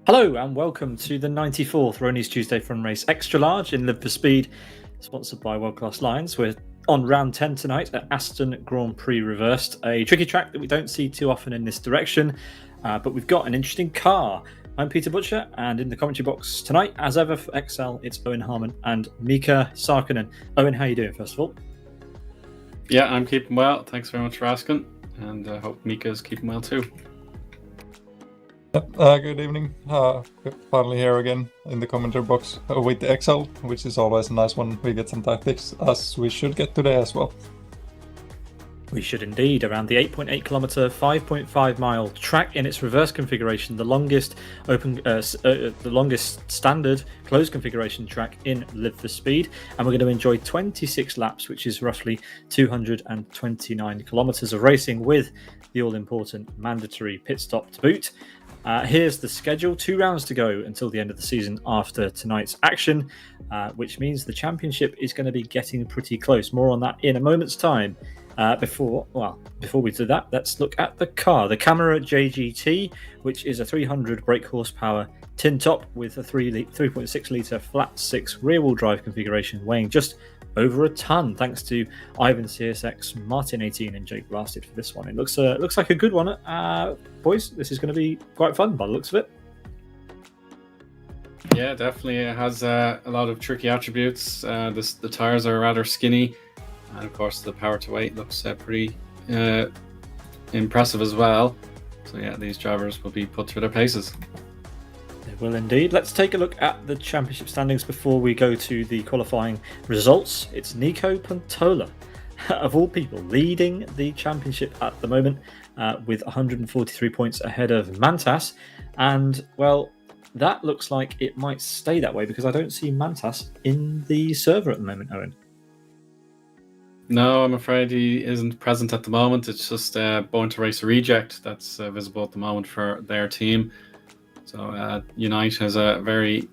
Hello and welcome to the 94th Rony's Tuesday Fun Race Extra Large in Live for Speed, sponsored by World Class Lines. We're on round 10 tonight at Aston Grand Prix Reversed, a tricky track that we don't see too often in this direction, but we've got an interesting car. I'm Peter Butcher, and in the commentary box tonight, as ever for XL, it's Eoin Harmon and Miika Sarkinen. Eoin, how are you doing, first of all? Yeah, I'm keeping well. Thanks very much for asking, and I hope Miika's keeping well too. Good evening. Finally here again in the commentary box with the XL, which is always a nice one. We get some tactics, as we should get today as well. We should indeed. Around the 8.8 kilometre, 5.5 mile track in its reverse configuration, the longest standard closed configuration track in Live for Speed, and we're going to enjoy 26 laps, which is roughly 229 kilometres of racing with the all-important mandatory pit stop to boot. Here's the schedule. 2 rounds to go until the end of the season after tonight's action, which means the championship is going to be getting pretty close. More on that in a moment's time. Before we do that, let's look at the car. The CAMMERA JGT, which is a 300 brake horsepower tin top with a 3.6 litre flat 6 rear-wheel drive configuration, weighing just over a ton, thanks to Ivan CSX, Martin 18, and Jake Blasted for this one. It looks like a good one, boys. This is going to be quite fun by the looks of it. Yeah, definitely. It has a lot of tricky attributes. The tires are rather skinny, and of course the power to weight looks pretty impressive as well. So yeah, these drivers will be put through their paces. They will indeed. Let's take a look at the championship standings before we go to the qualifying results. It's Nico Pontola, of all people, leading the championship at the moment with 143 points ahead of Mantas. And, well, that looks like it might stay that way because I don't see Mantas in the server at the moment, Eoin. No, I'm afraid he isn't present at the moment. It's just Born to Race Reject that's visible at the moment for their team. So Unite has a very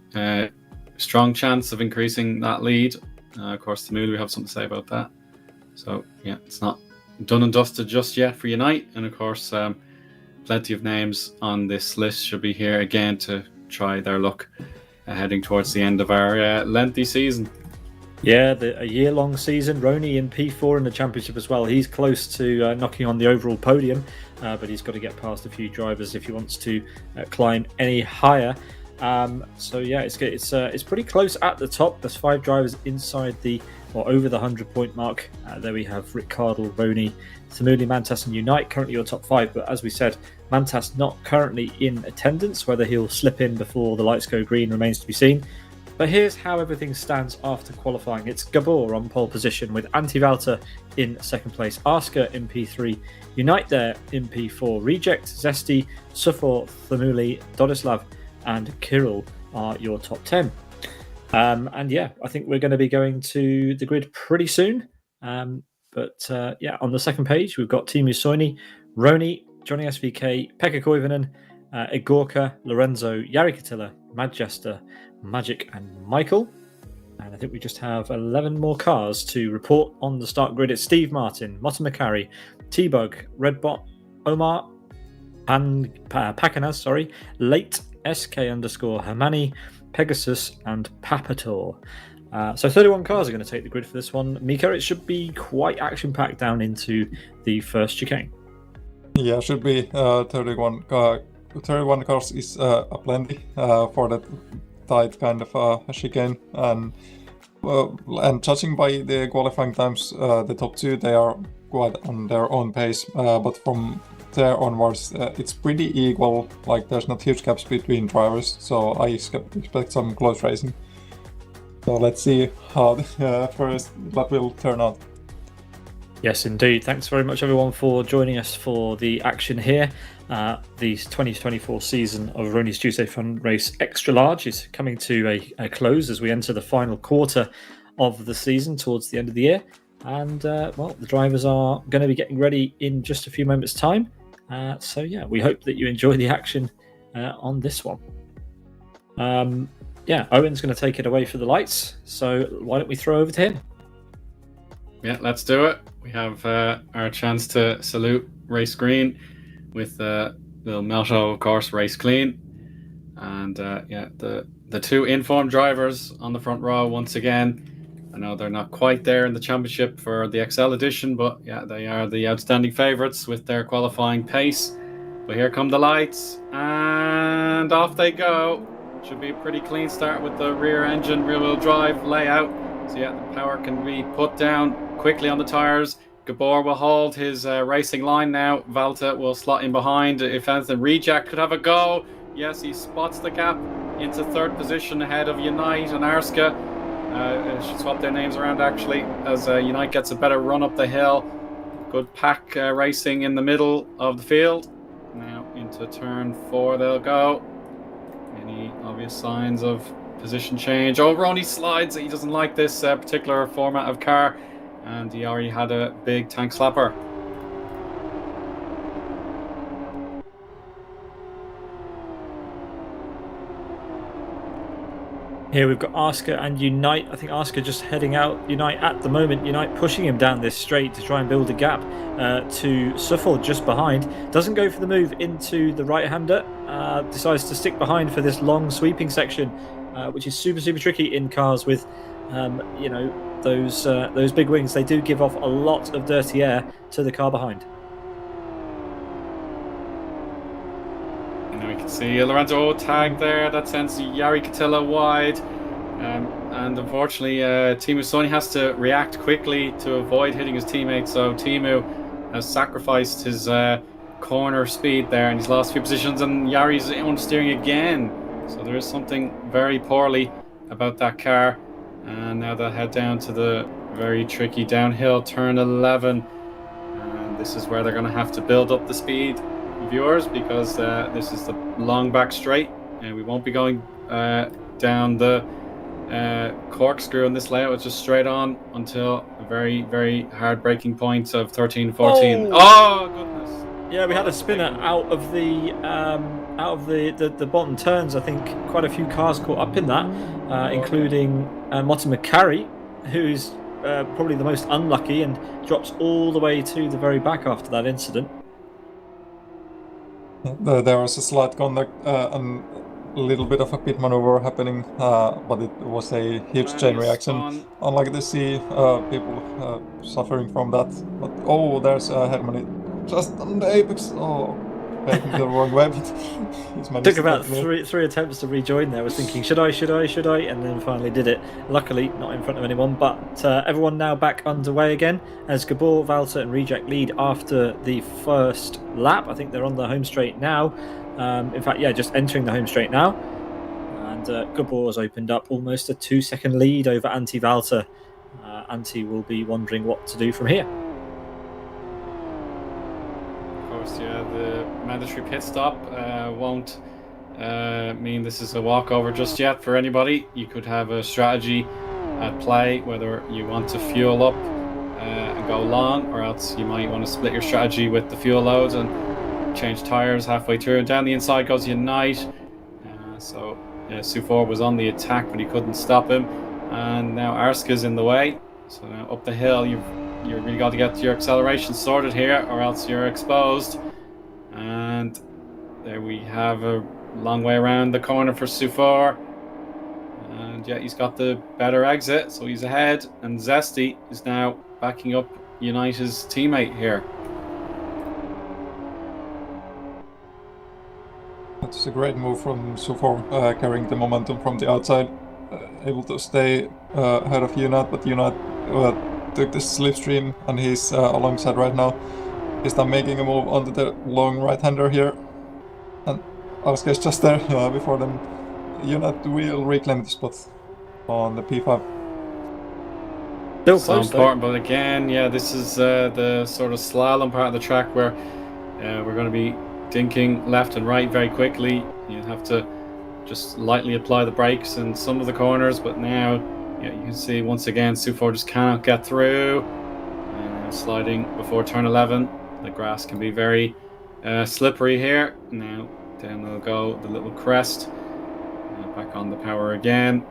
strong chance of increasing that lead. Of course, Tamul, we have something to say about that. So yeah, it's not done and dusted just yet for Unite. And of course, plenty of names on this list should be here again to try their luck heading towards the end of our lengthy season. Yeah, a year-long season. Rony in P4 in the championship as well. He's close to knocking on the overall podium, but he's got to get past a few drivers if he wants to climb any higher. So yeah, it's pretty close at the top. There's 5 drivers inside over the 100-point mark. There we have Rick Cardle, Rony, Thamuli, Mantas, and Unite currently your top 5. But as we said, Mantas not currently in attendance. Whether he'll slip in before the lights go green remains to be seen. But here's how everything stands after qualifying. It's Gabor on pole position with Antti Valter in second place, Asker in P3, Unite there in P4, Reject, Zesty, Sufor, Thamuli, Dodislav and Kirill are your top 10. And yeah, I think we're going to be going to the grid pretty soon. But yeah, on the second page, we've got Teemu Soini, Rony, Johnny SVK, Pekka Koivunen, Igorka, Lorenzo, Jari Katila, Madjester, Magic, and Michael. And I think we just have 11 more cars to report on the start grid. It's Steve Martin, Motta Macari, T-Bug, Redbot, Omar, Pakanas, Late, SK_Hermani, Pegasus, and Papator. So 31 cars are going to take the grid for this one. Miika, it should be quite action-packed down into the first chicane. Yeah, should be 31 cars is a plenty for that tight kind of chicane. And judging by the qualifying times, the top two, they are quite on their own pace. But from there onwards, it's pretty equal. Like, there's not huge gaps between drivers, so I expect some close racing. So let's see how the first lap will turn out. Yes, indeed. Thanks very much, everyone, for joining us for the action here. The 2024 season of Rony's Tuesday Fun Race Extra Large is coming to a close as we enter the final quarter of the season towards the end of the year. And, well, the drivers are going to be getting ready in just a few moments' time. So, yeah, we hope that you enjoy the action on this one. Yeah, Owen's going to take it away for the lights. So why don't we throw over to him? Yeah, let's do it. We have our chance to salute Race Green with little Melto, of course, Race Clean. And yeah, the two informed drivers on the front row once again. I know they're not quite there in the championship for the XL edition, but yeah, they are the outstanding favourites with their qualifying pace. But here come the lights, and off they go. Should be a pretty clean start with the rear engine, rear-wheel drive layout. So yeah, the power can be put down quickly on the tyres. Gabor will hold his racing line now. Valter will slot in behind. If anything, Reject could have a go. Yes, he spots the gap into third position ahead of Unite and Arska. Should swap their names around actually, as Unite gets a better run up the hill. Good pack racing in the middle of the field. Now into turn 4 they'll go. Any obvious signs of position change? Oh, Rony slides. He doesn't like this particular format of car, and he already had a big tank slapper. Here we've got Arska and Unite. I think Arska just heading out. Unite at the moment. Unite pushing him down this straight to try and build a gap to Sufford just behind. Doesn't go for the move into the right-hander. Decides to stick behind for this long sweeping section, which is super, super tricky in cars with, you know, those big wings. They do give off a lot of dirty air to the car behind. And we can see Lorenzo tagged there. That sends Jari Katila wide. And unfortunately, Teemu Soini has to react quickly to avoid hitting his teammate. So Teemu has sacrificed his corner speed there, and he's lost a few positions. And Jari's on steering again. So there is something very poorly about that car. And now they'll head down to the very tricky downhill turn 11. And this is where they're going to have to build up the speed, viewers, because this is the long back straight, and we won't be going down the corkscrew in this layout. It's just straight on until a very, very hard braking point of 13-14. Oh goodness! Yeah, we had a spinner out of the bottom turns. I think quite a few cars caught up in that, including Motta Macari, who's probably the most unlucky and drops all the way to the very back after that incident. There was a slight contact and a little bit of a pit maneuver happening, but it was a huge chain reaction. Unlike to see people suffering from that. But oh, there's Harmon just on the apex. Oh, taking the wrong way. Took about three attempts to rejoin there. I was thinking, should I? And then finally did it. Luckily, not in front of anyone. But everyone now back underway again as Gabor, Valter and Reject lead after the first lap. I think they're on the home straight now. In fact, yeah, just entering the home straight now. And Gabor has opened up almost a 2-second lead over Antti Valter. Antti will be wondering what to do from here. Yeah, the mandatory pit stop won't mean this is a walkover just yet for anybody. You could have a strategy at play, whether you want to fuel up and go long, or else you might want to split your strategy with the fuel loads and change tires halfway through. And down the inside goes Unite. So Sufor was on the attack, but he couldn't stop him. And now Arska's in the way. So now up the hill, you've really got to get your acceleration sorted here, or else you're exposed. And there we have a long way around the corner for Sufor. And yeah, he's got the better exit, so he's ahead. And Zesty is now backing up United's teammate here. That's a great move from Sufor, carrying the momentum from the outside, able to stay ahead of Unite, but Unite took the slipstream and he's alongside right now. He's now making a move onto the long right-hander here, and Arska is just there before them. Unite will reclaim the spot on the P5. Still So close, important, but again, yeah, this is the sort of slalom part of the track where we're going to be dinking left and right very quickly. You have to just lightly apply the brakes in some of the corners, but now you can see once again Sufor just cannot get through. Sliding before turn 11, the grass can be very slippery here. Now down they'll go, the little crest, back on the power again.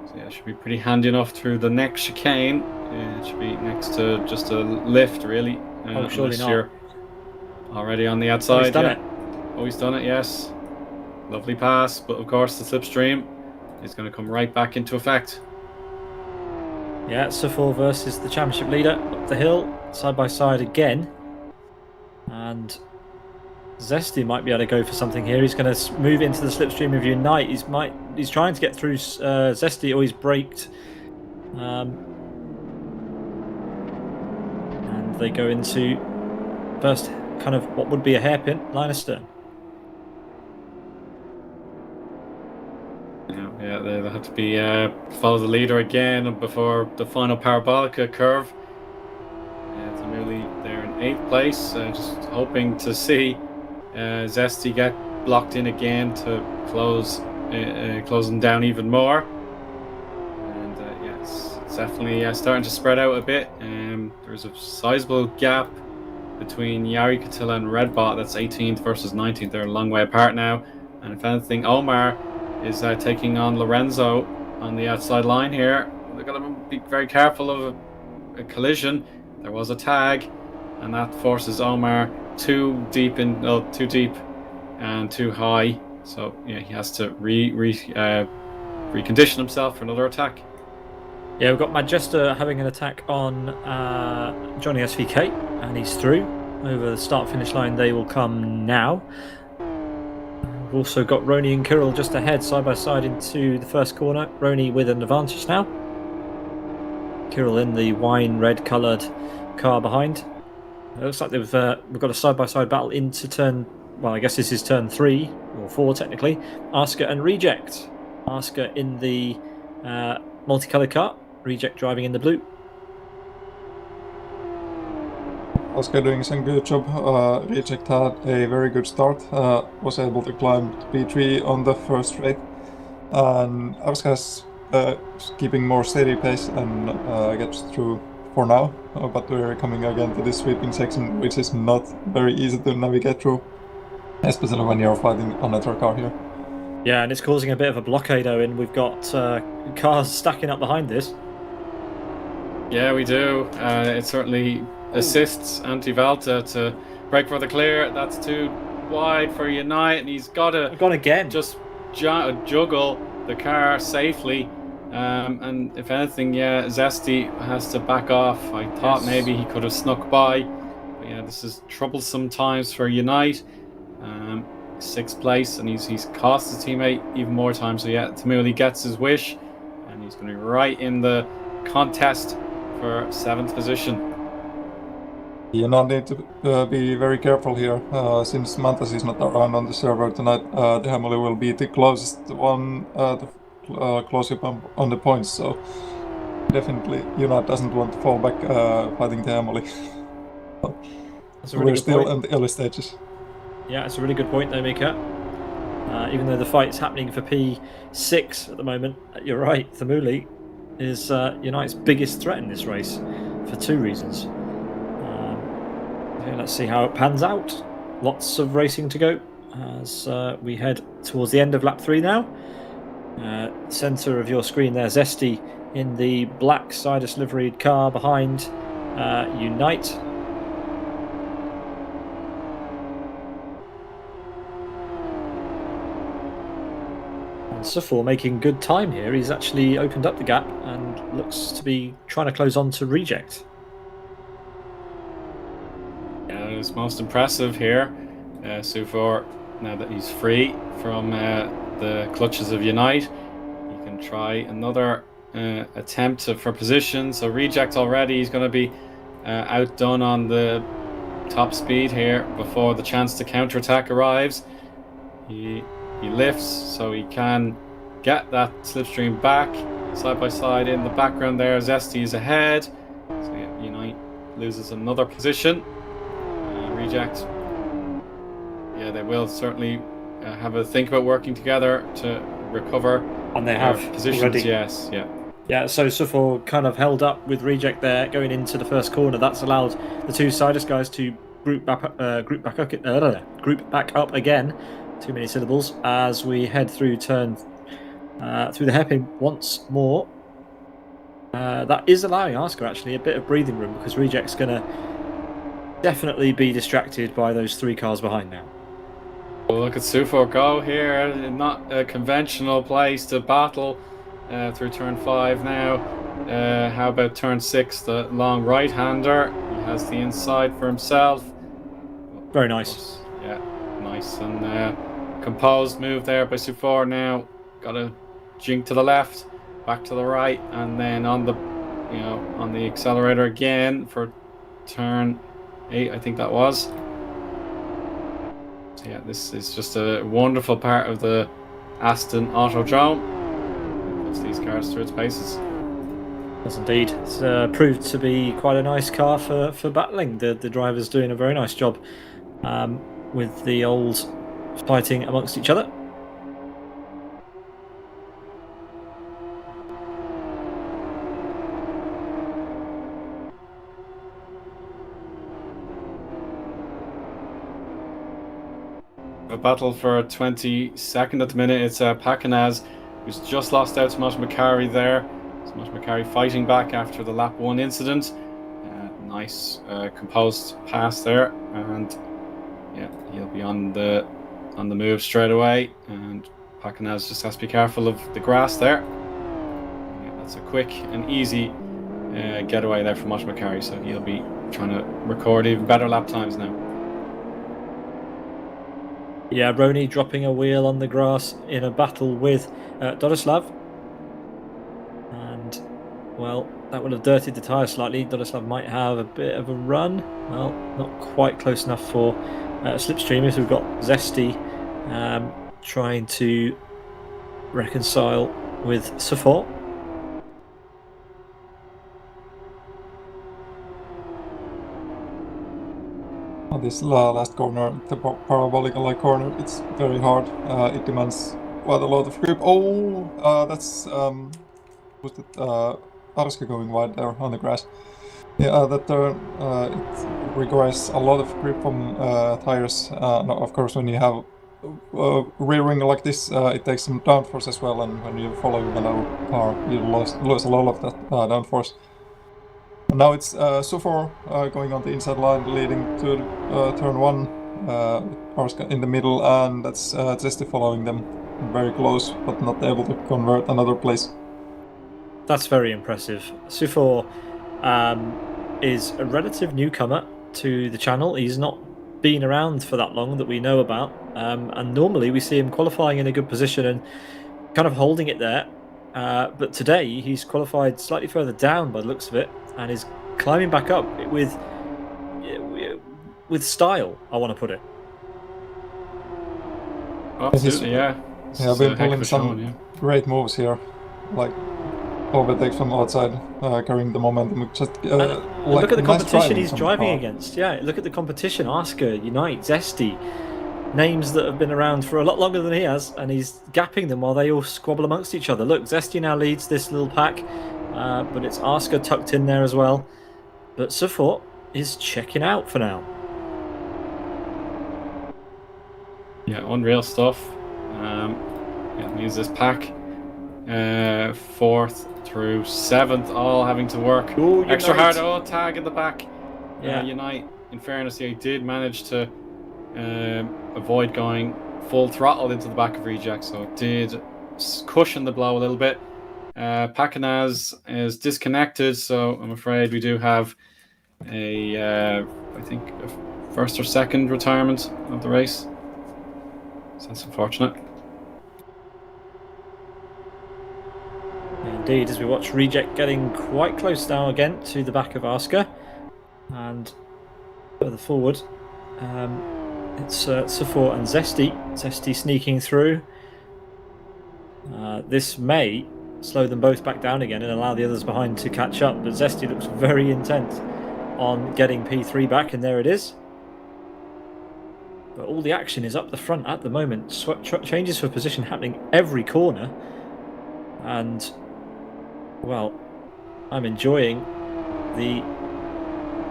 So yeah, it should be pretty handy enough through the next chicane. It should be next to just a lift really. Surely not. You're already on the outside. Oh, he's done yeah. it. Oh, he's done it, yes. Lovely pass, but of course the slipstream is going to come right back into effect. Yeah, Sufor versus the championship leader up the hill, side by side again. And Zesty might be able to go for something here. He's going to move into the slipstream of Unite. He's trying to get through Zesty, or he's braked. And they go into first kind of what would be a hairpin line astern. Yeah, they'll have to be follow the leader again before the final parabolica curve. Tamuli there in 8th place, just hoping to see Zesty get blocked in again to close them down even more. And yes, it's definitely starting to spread out a bit. There's a sizable gap between Yari Katila and Redbot. That's 18th versus 19th. They're a long way apart now. And if anything, Omar is taking on Lorenzo on the outside line here. They're going to be very careful of a collision. There was a tag, and that forces Omar too deep and too high. So yeah, he has to recondition himself for another attack. Yeah, we've got Majesta having an attack on Johnny SVK, and he's through over the start-finish line. They will come now. We've also got Rony and Kirill just ahead, side by side into the first corner. Rony with an advantage now. Kirill in the wine red coloured car behind. It looks like we've got a side by side battle into turn. Well, I guess this is turn 3 or 4 technically. Asker and Reject. Asker in the multicoloured car. Reject driving in the blue. Asker doing some good job. Reject had a very good start, was able to climb to P3 on the first straight, and Aska's keeping more steady pace and gets through for now, but we're coming again to this sweeping section, which is not very easy to navigate through, especially when you're fighting another car here. Yeah, and it's causing a bit of a blockade, Owen. We've got cars stacking up behind this. Yeah, we do. It certainly assists Anti-Valta to break for the clear. That's too wide for Unite, and he's got to Gone again. just juggle the car safely. And if anything, yeah, Zesty has to back off. I thought maybe he could have snuck by. But yeah, this is troublesome times for Unite. 6th place, and he's cost his teammate even more time. So yeah, Tamuli gets his wish, and he's going to be right in the contest for 7th position. You now need to be very careful here, since Mantas is not around on the server tonight. The Hamuli will be the closest one to close up on the points, so definitely Unite doesn't want to fall back fighting the Hamuli. That's a really We're good still point. in the early stages. Yeah, it's a really good point there, Miika. Even though the fight's happening for P6 at the moment, you're right, Thamuli is Unite's biggest threat in this race for 2 reasons. Let's see how it pans out. Lots of racing to go as we head towards the end of lap 3 now. Centre of your screen there, Zesty in the black Sidus liveried car behind Unite. And Suffor making good time here. He's actually opened up the gap and looks to be trying to close on to Reject. It's most impressive here. Suffor, now that he's free from the clutches of Unite, he can try another attempt for position. So Reject already, he's going to be outdone on the top speed here before the chance to counterattack arrives. He lifts so he can get that slipstream back side by side. In the background there, Zesty is ahead. So Unite loses another position. Reject, yeah, they will certainly have a think about working together to recover. And they have positions already. Yes, yeah. Yeah, so Suffor kind of held up with Reject there going into the first corner. That's allowed the 2 Sidus guys to group back up again. Too many syllables as we head through turn through the hairpin once more. That is allowing Asker actually a bit of breathing room because Reject's going to definitely be distracted by those 3 cars behind now. Well, look at Suffor go here. Not a conventional place to battle through turn 5 now. How about turn 6? The long right-hander. He has the inside for himself. Very nice. Yeah, nice and composed move there by Suffor. Now got a jink to the left, back to the right, and then on the accelerator again for turn 8, I think that was. So yeah, this is just a wonderful part of the Aston Autodrome. It puts these cars through its paces. Yes, indeed. It's proved to be quite a nice car for battling. The driver's doing a very nice job with the old fighting amongst each other. A battle for 22nd at the minute. It's Pakinaz, who's just lost out to Mosh McCarry there. So Mosh McCarry fighting back after the lap 1 incident. Nice composed pass there, and yeah, he'll be on the move straight away. And Pakinaz just has to be careful of the grass there. Yeah, that's a quick and easy getaway there from Mosh McCarry, so he'll be trying to record even better lap times now. Yeah, Rony dropping a wheel on the grass in a battle with Dodislav. And, well, that would have dirtied the tyre slightly. Dodislav might have a bit of a run. Well, not quite close enough for slipstream. So we've got Zesty trying to reconcile with Suffor. This last corner, the parabolic corner, it's very hard. It demands quite a lot of grip. Oh, that's was it Arska going wide there on the grass? Yeah, that turn it requires a lot of grip from tires. No, of course, when you have rear wing like this, it takes some downforce as well, and when you follow another car, you lose a lot of that downforce. Now it's Suffor going on the inside line, leading to turn 1, Arska in the middle, and that's Zesty following them very close, but not able to convert another place. That's very impressive. Suffor is a relative newcomer to the channel. He's not been around for that long that we know about, and normally we see him qualifying in a good position and kind of holding it there. But today he's qualified slightly further down by the looks of it, and is climbing back up with style, I want to put it. Absolutely, yeah. Yeah, I've been pulling some great moves here, like overtakes from outside, carrying the momentum. Just look at the competition he's driving against. Yeah, look at the competition. Asker, Unite, Zesty. names that have been around for a lot longer than he has, and he's gapping them while they all squabble amongst each other. Look, Zesty now leads this little pack, but it's Asker tucked in there as well. But Sufort is checking out for now. Yeah, unreal stuff. Yeah, it means this pack, 4th through 7th, all having to work extra hard. Oh, tag in the back. Yeah, Unite. In fairness, he did manage to avoid going full throttle into the back of Reject, so it did cushion the blow a little bit. Pakinaz is disconnected, so I'm afraid we do have I think a first or second retirement of the race. So that's unfortunate. Indeed, as we watch Reject getting quite close now again to the back of Asker, and further forward, it's Sufort and Zesty. Zesty sneaking through. This may slow them both back down again and allow the others behind to catch up, but Zesty looks very intent on getting P3 back, and there it is. But all the action is up the front at the moment. Changes for position happening every corner, and well, I'm enjoying the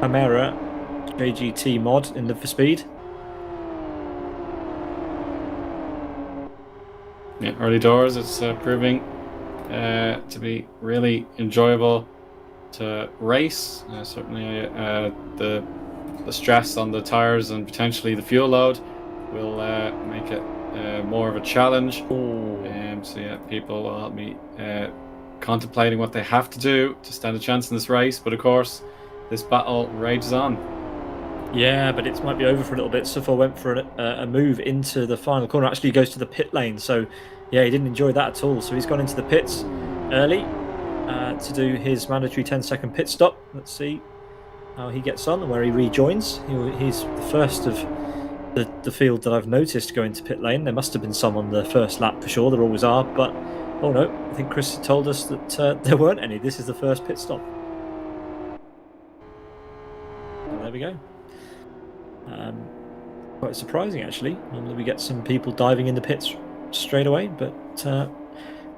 CAMMERA JGT mod in Live for Speed. Yeah, early doors, it's proving to be really enjoyable to race. Certainly the stress on the tires and potentially the fuel load will make it more of a challenge. So yeah, people will be contemplating what they have to do to stand a chance in this race, but of course this battle rages on. Yeah, but it might be over for a little bit. Sufort went for a move into the final corner. Actually, he goes to the pit lane. So, yeah, he didn't enjoy that at all. So he's gone into the pits early to do his mandatory 10-second pit stop. Let's see how he gets on and where he rejoins. He's the first of the field that I've noticed go into pit lane. There must have been some on the first lap for sure. There always are. But, oh no, I think Chris told us that there weren't any. This is the first pit stop. So there we go. Quite surprising, actually. Normally we get some people diving in the pits straight away, but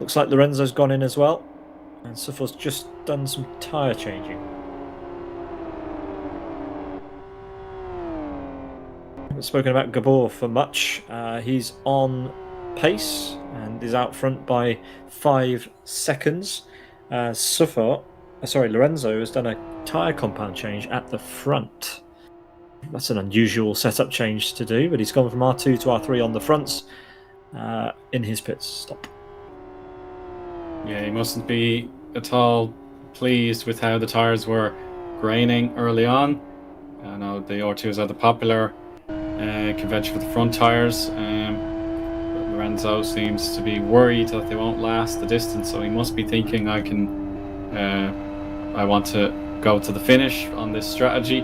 looks like Lorenzo's gone in as well, and Sufort's just done some tyre changing. I haven't spoken about Gabor for much. He's on pace and is out front by 5 seconds. Lorenzo has done a tyre compound change at the front. That's an unusual setup change to do, but he's gone from R2 to R3 on the fronts in his pit stop. Yeah, he mustn't be at all pleased with how the tyres were graining early on. I know the R2s are the popular convention for the front tyres, but Lorenzo seems to be worried that they won't last the distance, so he must be thinking I want to go to the finish on this strategy.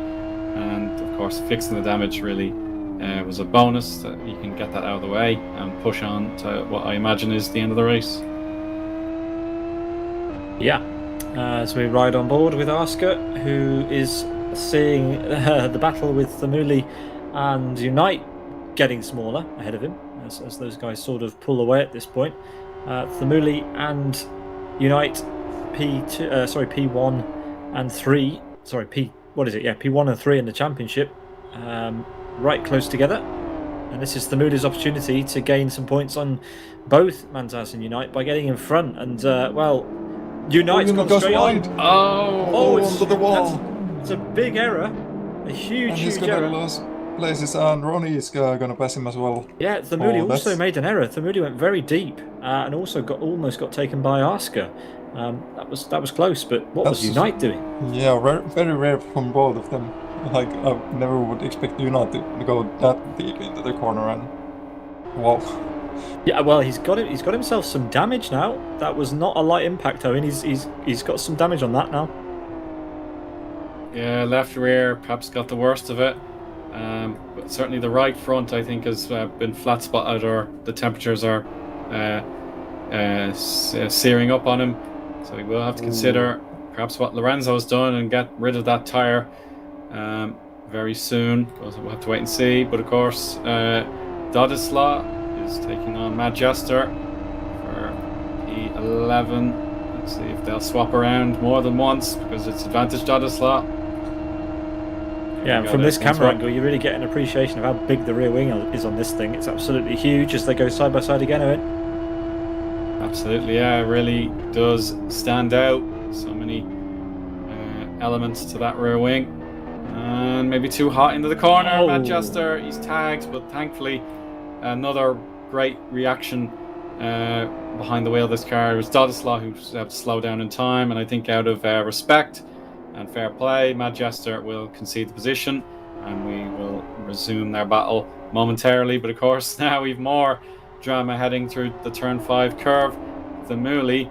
And of course, fixing the damage really was a bonus, that you can get that out of the way and push on to what I imagine is the end of the race. Yeah, so we ride on board with Asker, who is seeing the battle with Thamuli and Unite getting smaller ahead of him as those guys sort of pull away at this point. Thamuli and Unite P1 and 3. P1 and 3 in the championship, right close together, and this is Thamuli's opportunity to gain some points on both Manzas and Unite by getting in front. And Unite's gone straight wide. on. It's under the wall. It's a big error, a huge error. Lose places, and Rony is gonna pass him as well. Yeah, Thamuli also made an error. Thamuli went very deep and also almost got taken by Asker. That was close, but what was Unite doing? Yeah, very rare from both of them. Like, I never would expect Unite to go that deep into the corner, and wow. Yeah, well, he's got himself some damage now. That was not a light impact, Owen. He's got some damage on that now. Yeah, left rear perhaps got the worst of it, but certainly the right front, I think, has been flat spotted, or the temperatures are searing up on him. So we will have to consider perhaps what Lorenzo's done and get rid of that tyre very soon. We'll have to wait and see. But of course, Dodislaw is taking on Mad Jester for P11. Let's see if they'll swap around more than once because it's advantage Dodislaw. Yeah, and from this camera angle, you really get an appreciation of how big the rear wing is on this thing. It's absolutely huge as they go side by side again, Eoin. Absolutely, yeah, it really does stand out. So many elements to that rear wing. And maybe too hot into the corner. Oh. Mad Jester, he's tagged, but thankfully another great reaction behind the wheel of this car. It was Dodislaw who had to slow down in time, and I think out of respect and fair play, Mad Jester will concede the position and we will resume their battle momentarily. But of course now we've more drama heading through the turn 5 curve. The Mooley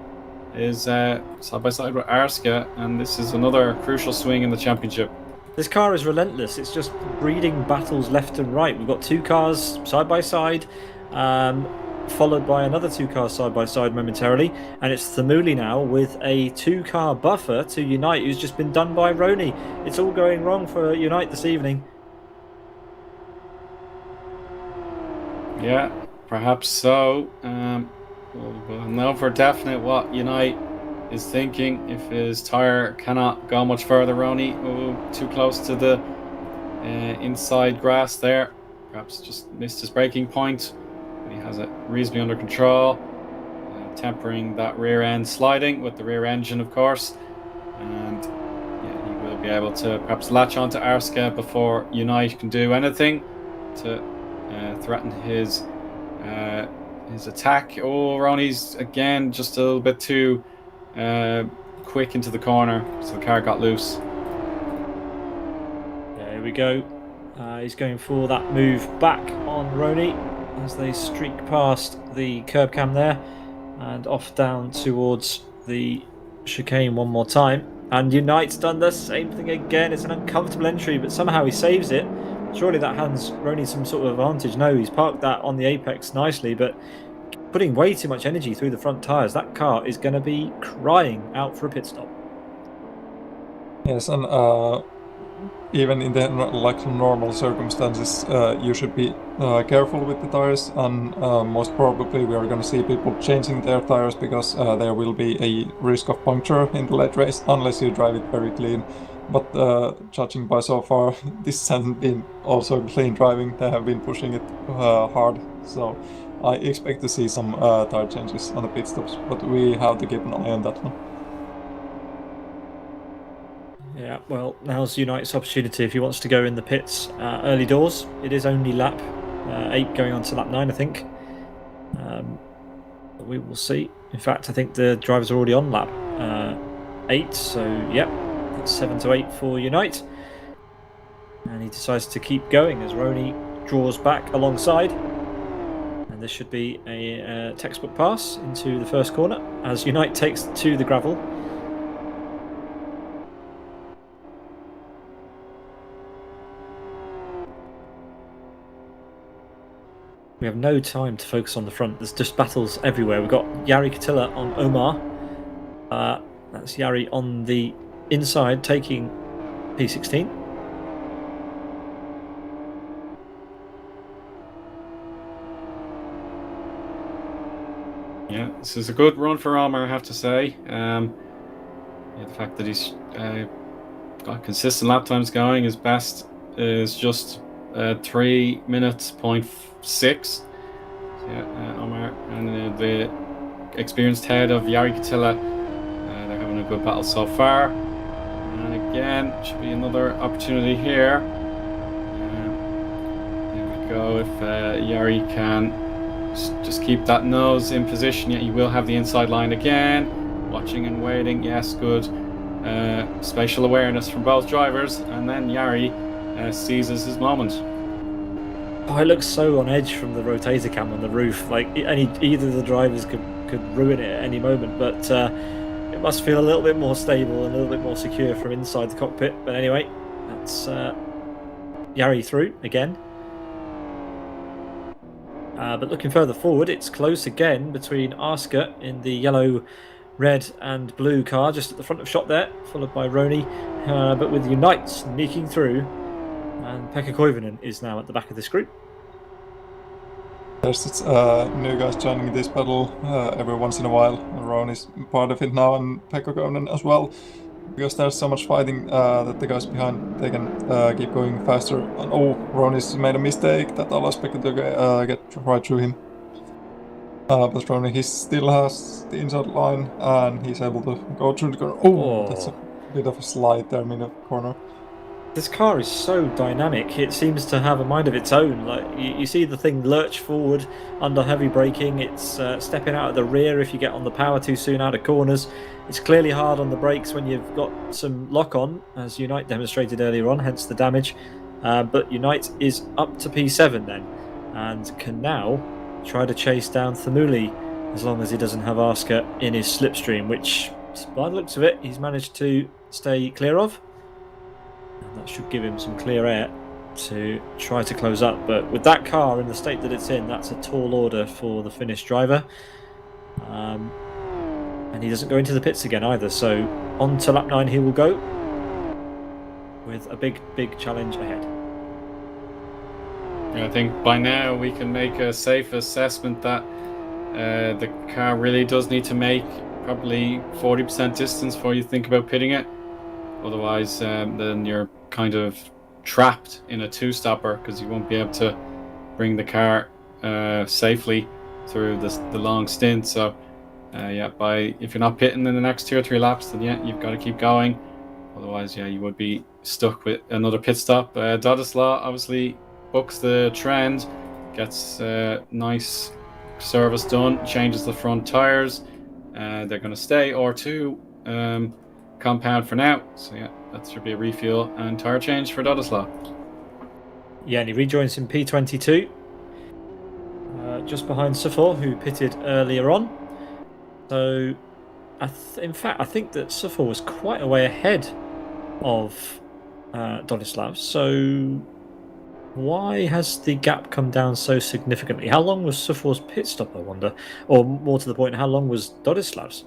is side by side with Arska, and this is another crucial swing in the championship. This car is relentless. It's just breeding battles left and right. We've got 2 cars side by side, followed by another 2 cars side by side momentarily, and it's Thamuli now with a 2-car buffer to Unite, who's just been done by Rony. It's all going wrong for Unite this evening. Yeah, perhaps so. We'll know for definite what Unite is thinking if his tyre cannot go much further. Rony, too close to the inside grass there. Perhaps just missed his braking point. He has it reasonably under control, tempering that rear end sliding with the rear engine, of course, and yeah, he will be able to perhaps latch onto Arska before Unite can do anything to threaten his attack. Oh, Rony's again just a little bit too quick into the corner, so the car got loose. There we go. He's going for that move back on Rony as they streak past the curb cam there and off down towards the chicane one more time. And Unite's done the same thing again. It's an uncomfortable entry, but somehow he saves it. Surely that hands Rony some sort of advantage. No, he's parked that on the apex nicely, but putting way too much energy through the front tyres. That car is going to be crying out for a pit stop. Yes, and even in the normal circumstances, you should be careful with the tires, and most probably we are going to see people changing their tires because there will be a risk of puncture in the late race unless you drive it very clean. But judging by so far, this hasn't been also clean driving. They have been pushing it hard, so I expect to see some tire changes on the pit stops, but we have to keep an eye on that one. Yeah, well, now's Unite's opportunity if he wants to go in the pits early doors. It is only lap 8 going on to lap 9, I think. But we will see. In fact, I think the drivers are already on lap 8, so yep, it's 7 to 8 for Unite. And he decides to keep going as Rony draws back alongside. And this should be a textbook pass into the first corner as Unite takes to the gravel. We have no time to focus on the front. There's just battles everywhere. We've got Jari Katila on Omar. That's Jari on the inside taking P16. Yeah, this is a good run for Omar, I have to say. Yeah, the fact that he's got consistent lap times going, his best is just 3 minutes, 0.6. Yeah, Omar and the experienced head of Jari Katila, they're having a good battle so far. And again, should be another opportunity here. There we go. If Jari can just keep that nose in position, yet he will have the inside line again. Watching and waiting. Yes, good spatial awareness from both drivers, and then Jari seizes his moment. Oh, it looks so on edge from the rotator cam on the roof. Like either of the drivers could ruin it at any moment, but it must feel a little bit more stable and a little bit more secure from inside the cockpit. But anyway, that's Jari through again. But looking further forward, it's close again between Arska in the yellow, red and blue car just at the front of shot there, followed by Rony, but with Unite sneaking through, and Pekka Koivunen is now at the back of this group. There's new guys joining this battle every once in a while. Rony's part of it now, and Pekka Konen as well. Because there's so much fighting that the guys behind, they can keep going faster. And, oh, Rony's made a mistake that allows Pekka to get right through him. But Rony, he still has the inside line, and he's able to go through the corner. Oh, that's a bit of a slide there in the corner. This car is so dynamic. It seems to have a mind of its own. Like you see the thing lurch forward under heavy braking. It's stepping out of the rear if you get on the power too soon out of corners. It's clearly hard on the brakes when you've got some lock on, as Unite demonstrated earlier on, hence the damage. But Unite is up to P7 then, and can now try to chase down Thamuli, as long as he doesn't have Asker in his slipstream, which, by the looks of it, he's managed to stay clear of. And that should give him some clear air to try to close up. But with that car in the state that it's in, that's a tall order for the Finnish driver. And he doesn't go into the pits again either. So on to lap 9 he will go, with a big challenge ahead. I think by now we can make a safe assessment that the car really does need to make probably 40% distance before you think about pitting it. Otherwise, then you're kind of trapped in a two-stopper, because you won't be able to bring the car safely through the long stint. So, if you're not pitting in the next 2 or 3 laps, then you've got to keep going. Otherwise, you would be stuck with another pit stop. Dodislaw obviously books the trend, gets nice service done, changes the front tires. They're going to stay R2 compound for now. So that should be a refuel and tire change for Dodislaw. Yeah, and he rejoins in P22, just behind Sufor, who pitted earlier on. So, in fact, I think that Sufor was quite a way ahead of Dodislav. So, why has the gap come down so significantly? How long was Sufor's pit stop, I wonder? Or more to the point, how long was Dodislav's?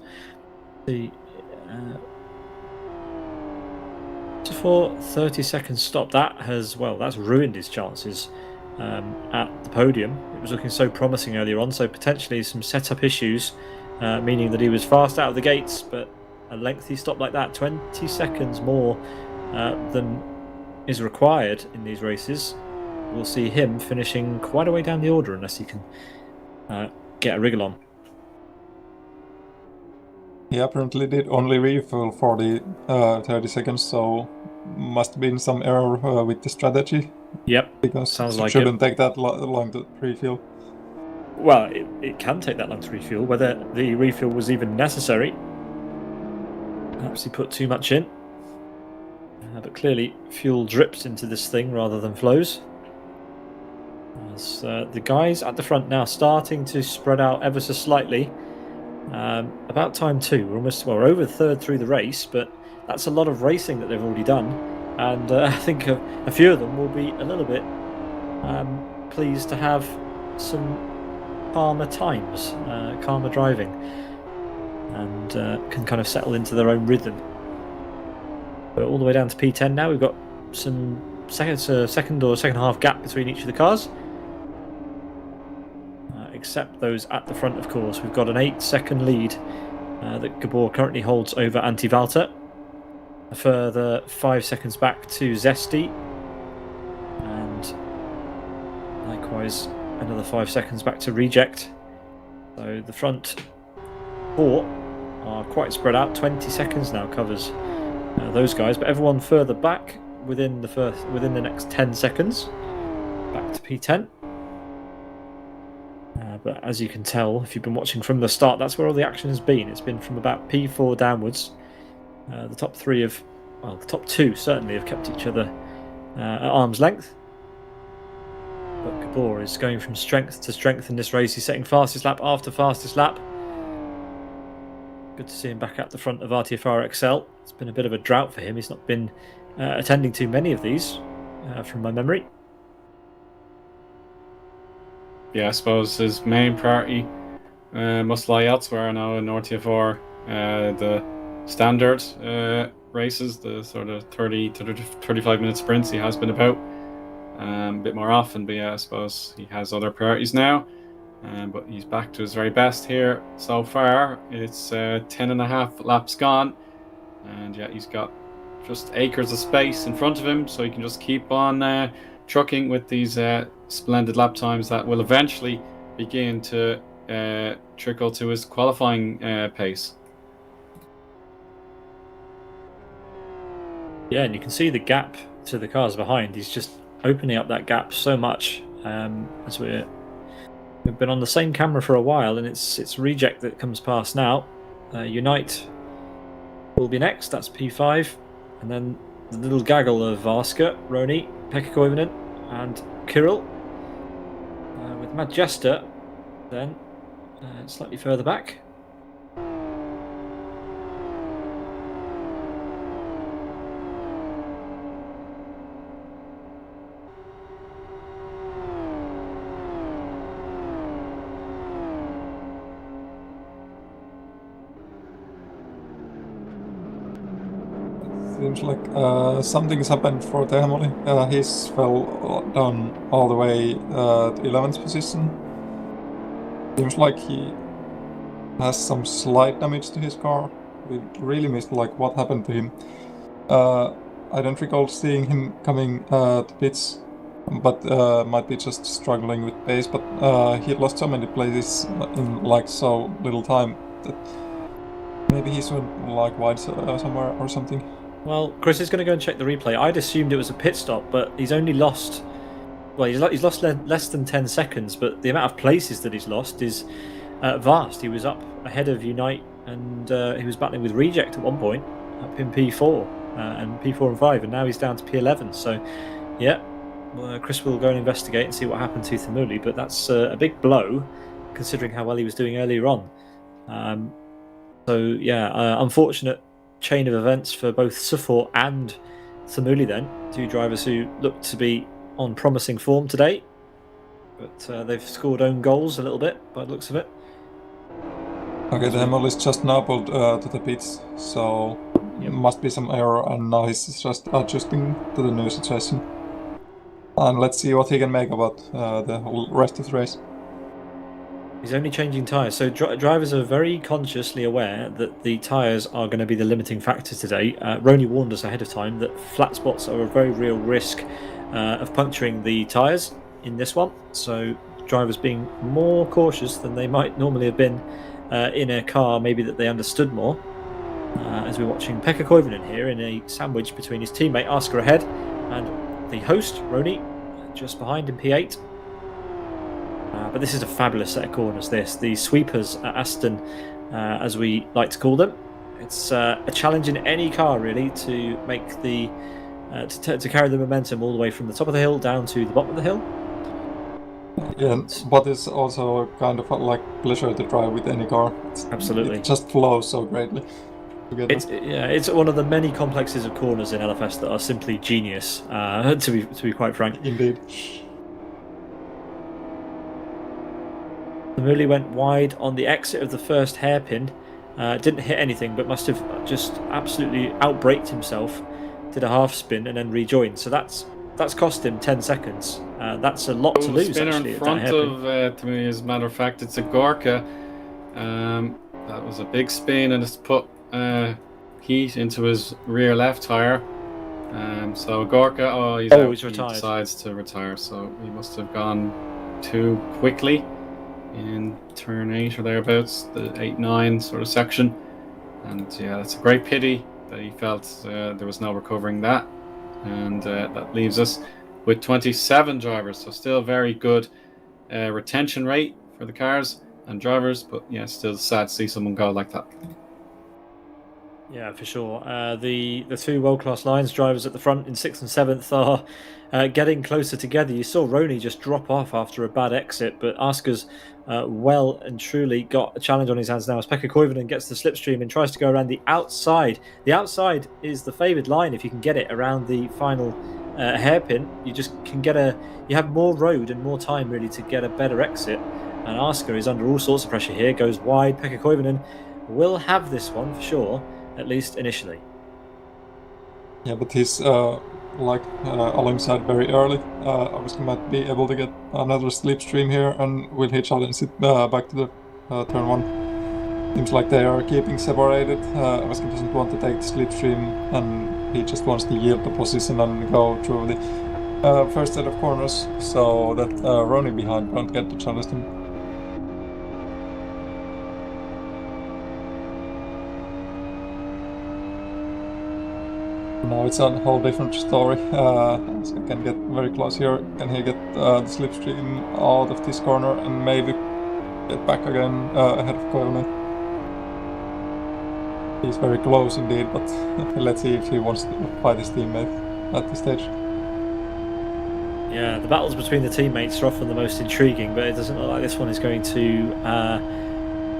For 30-second stop, that's ruined his chances at the podium. It was looking so promising earlier on, so potentially some setup issues, meaning that he was fast out of the gates, but a lengthy stop like that, 20 seconds more than is required in these races, we'll see him finishing quite a way down the order unless he can get a wriggle on. He apparently did only refuel for the 30 seconds, so must have been some error with the strategy. Yep, because sounds it like shouldn't take that long to refuel. Well, it can take that long to refuel. Whether the refuel was even necessary, perhaps he put too much in. But clearly, fuel drips into this thing rather than flows. As the guys at the front now starting to spread out ever so slightly. About time too. We're over a third through the race, but that's a lot of racing that they've already done, and I think a few of them will be a little bit pleased to have some calmer times, calmer driving, and can kind of settle into their own rhythm. But all the way down to P10 now. We've got some second or second half gap between each of the cars. Except those at the front, of course. We've got an 8-second lead that Gabor currently holds over Antti Valter. A further 5 seconds back to Zesty. And likewise, another 5 seconds back to Reject. So the front 4 are quite spread out. 20 seconds now covers those guys. But everyone further back within the next 10 seconds. Back to P10. But as you can tell, if you've been watching from the start, that's where all the action has been. It's been from about P4 downwards. The top 3 the top 2 certainly have kept each other at arm's length. But Gabor is going from strength to strength in this race. He's setting fastest lap after fastest lap. Good to see him back at the front of RTFR XL. It's been a bit of a drought for him. He's not been attending to many of these from my memory. Yeah, I suppose his main priority must lie elsewhere now in RTFR. The standard races, the sort of 30 to 35 minute sprints he has been about a bit more often, but yeah, I suppose he has other priorities now. but he's back to his very best here so far. It's 10.5 laps gone, and yeah, he's got just acres of space in front of him, so he can just keep on trucking with these splendid lap times that will eventually begin to trickle to his qualifying pace. Yeah, and you can see the gap to the cars behind. He's just opening up that gap so much. As we've been on the same camera for a while, and it's Reject that comes past now. Unite will be next. That's P5, and then the little gaggle of Oscar, Rony, Pekka Koivunen, and Kirill, with Majesta then slightly further back. Seems like something's happened for Tehamoli. He's fell down all the way to 11th position. Seems like he has some slight damage to his car. We really missed like what happened to him. I don't recall seeing him coming to pits, but might be just struggling with pace. But he lost so many places in like so little time that maybe he's like wide somewhere or something. Well, Chris is going to go and check the replay. I'd assumed it was a pit stop, but he's only lost... Well, he's lost less than 10 seconds, but the amount of places that he's lost is vast. He was up ahead of Unite, and he was battling with Reject at one point, up in P4, and P4 and 5, and now he's down to P11. So, yeah, Chris will go and investigate and see what happened to Thamuli, but that's a big blow, considering how well he was doing earlier on. So, yeah, unfortunate chain of events for both Sufor and Thamuli then, two drivers who look to be on promising form today, but they've scored own goals a little bit by the looks of it. Okay, the Hamel is just now pulled to the pits, so must be some error, and now he's just adjusting to the new situation. And let's see what he can make about the whole rest of the race. He's only changing tyres, so drivers are very consciously aware that the tyres are going to be the limiting factor today. Rony warned us ahead of time that flat spots are a very real risk of puncturing the tyres in this one, so drivers being more cautious than they might normally have been in a car maybe that they understood more. As we're watching Pekka Koivunen here in a sandwich between his teammate Oscar ahead and the host Rony just behind in P8. But this is a fabulous set of corners, the sweepers at Aston, as we like to call them. It's a challenge in any car really to make the to carry the momentum all the way from the top of the hill down to the bottom of the hill. Yeah, but it's also kind of like pleasure to drive with any car. Absolutely. It just flows so greatly together. It's one of the many complexes of corners in LFS that are simply genius, to be quite frank. Indeed. Thamuli went wide on the exit of the first hairpin, didn't hit anything, but must have just absolutely outbraked himself, did a half spin and then rejoined. So that's cost him 10 seconds. That's a lot to lose actually. In front of Thamuli, as a matter of fact, it's a Gorka. That was a big spin, and it's put heat into his rear left tire. So Gorka, he's out. He's retired. He decides to retire, so he must have gone too quickly in turn 8 or thereabouts, the 8-9 sort of section. And yeah, that's a great pity that he felt there was no recovering that. And that leaves us with 27 drivers, so still very good retention rate for the cars and drivers, but yeah, still sad to see someone go like that. Yeah, for sure. The two world-class Lions drivers at the front in 6th and 7th are getting closer together. You saw Rony just drop off after a bad exit, but Asker's well and truly got a challenge on his hands now as Pekka Koivunen gets the slipstream and tries to go around the outside. The outside is the favoured line if you can get it around the final hairpin. You just can get you have more road and more time really to get a better exit. And Asker is under all sorts of pressure here, goes wide. Pekka Koivunen will have this one for sure, at least initially. Yeah, but his alongside very early. Obviously might be able to get another slipstream here, and will he challenge it back to the turn 1? Seems like they are keeping separated. Obviously doesn't want to take the slipstream, and he just wants to yield the position and go through the first set of corners, so that Rony behind don't get to challenge him. Now it's a whole different story. So can get very close here. Can he get the slipstream out of this corner and maybe get back again ahead of Eoin? He's very close indeed, but let's see if he wants to fight his teammate at this stage. Yeah, the battles between the teammates are often the most intriguing, but it doesn't look like this one is going to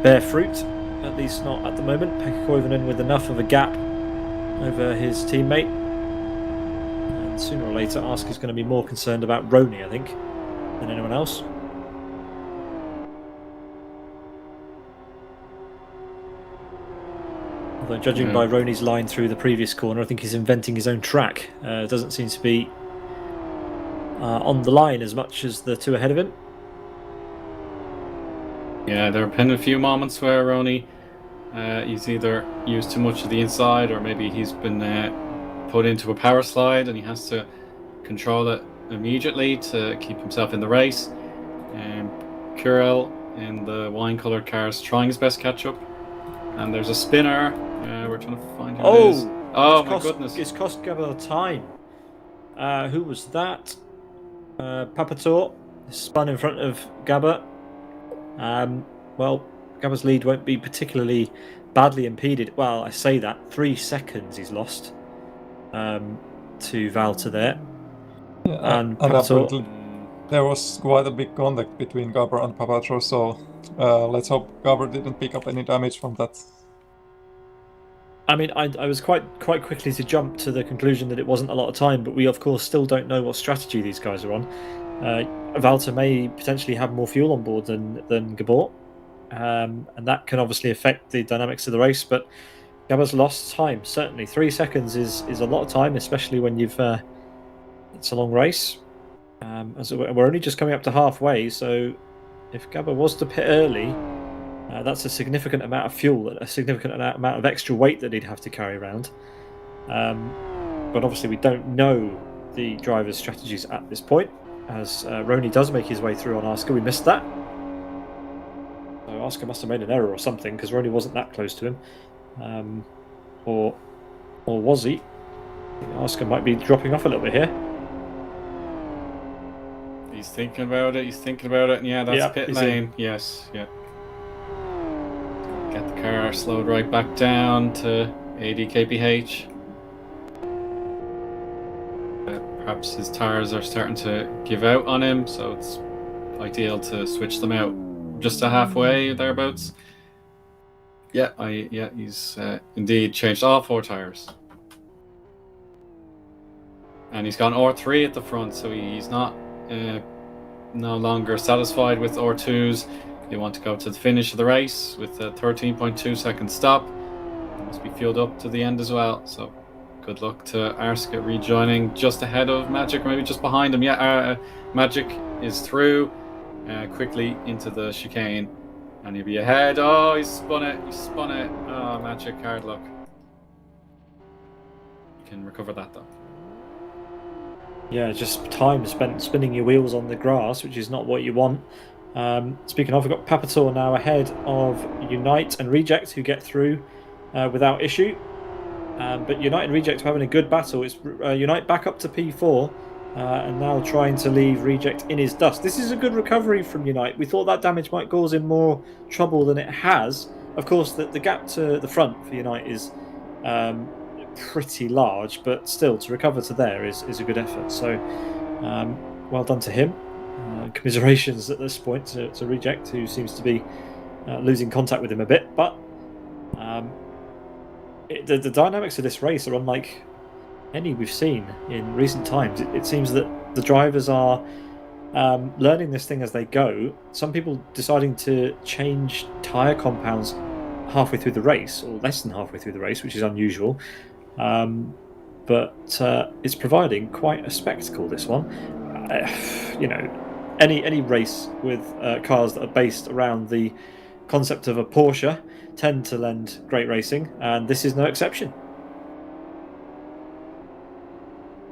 bear fruit, at least not at the moment. Pekka Koivunen with enough of a gap over his teammate, and sooner or later Ask is going to be more concerned about Rony, I think, than anyone else. Although judging by Rony's line through the previous corner, I think he's inventing his own track. Doesn't seem to be on the line as much as the two ahead of him. Yeah, there have been a few moments where Rony he's either used too much of the inside, or maybe he's been put into a power slide and he has to control it immediately to keep himself in the race. Kurel in the wine-coloured cars trying his best catch up, and there's a spinner. We're trying to find who it is. Oh my goodness! It's cost Gabba time. Who was that? Papator spun in front of Gabba. Well, Gabba's lead won't be particularly badly impeded. Well, I say that 3 seconds he's lost to Valter there. Yeah, and apparently there was quite a big contact between Gabba and Papator, so let's hope Gabba didn't pick up any damage from that. I mean, I was quite quickly to jump to the conclusion that it wasn't a lot of time, but we of course still don't know what strategy these guys are on. Valter may potentially have more fuel on board than Gabor, and that can obviously affect the dynamics of the race, but Gabba's lost time. Certainly 3 seconds is a lot of time, especially when you've it's a long race. As we're only just coming up to halfway, so if Gabba was to pit early, that's a significant amount of fuel, a significant amount of extra weight that he'd have to carry around. But obviously we don't know the driver's strategies at this point, as Rony does make his way through on Asker. We missed that. So Asker must have made an error or something, because Rony wasn't that close to him. Or was he? Asker might be dropping off a little bit here. He's thinking about it, and yeah, that's pit lane. Yes, yeah. Get the car slowed right back down to 80 kph. Perhaps his tires are starting to give out on him, so it's ideal to switch them out just to halfway, thereabouts. Yeah, he's indeed changed all 4 tires. And he's gone R3 at the front, so he's not no longer satisfied with R2s. You want to go to the finish of the race with a 13.2 second stop. He must be fueled up to the end as well, so good luck to Arska rejoining just ahead of Magic, or maybe just behind him. Yeah, Magic is through quickly into the chicane, and he'll be ahead. Oh, he spun it. Oh, Magic, hard luck. You can recover that though. Yeah, just time spent spinning your wheels on the grass, which is not what you want. Speaking of, we've got Papator now ahead of Unite and Reject, who get through without issue. But Unite and Reject are having a good battle. It's Unite back up to P4 and now trying to leave Reject in his dust. This is a good recovery from Unite. We thought that damage might cause him more trouble than it has. Of course, the gap to the front for Unite is pretty large, but still, to recover to there is a good effort. So well done to him. Commiserations at this point to Reject, who seems to be losing contact with him a bit, but the dynamics of this race are unlike any we've seen in recent times. It seems that the drivers are learning this thing as they go. Some people deciding to change tyre compounds halfway through the race, or less than halfway through the race, which is unusual. but it's providing quite a spectacle, this one. Any race with cars that are based around the concept of a Porsche tend to lend great racing, and this is no exception.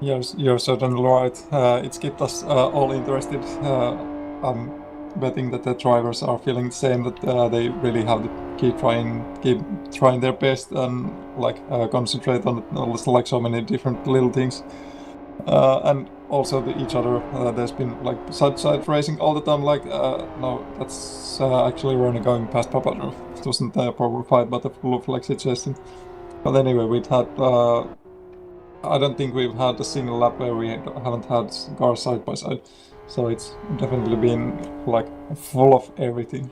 You're certainly right. It's kept us all interested. I'm betting that the drivers are feeling the same, that they really have to keep trying their best and concentrate on so many different little things. And also each other. There's been side racing all the time. No, that's actually Rony going past Papadov. It wasn't a proper fight, but a full of suggestion. But anyway, we've had. I don't think we've had a single lap where we haven't had cars side by side. So it's definitely been full of everything.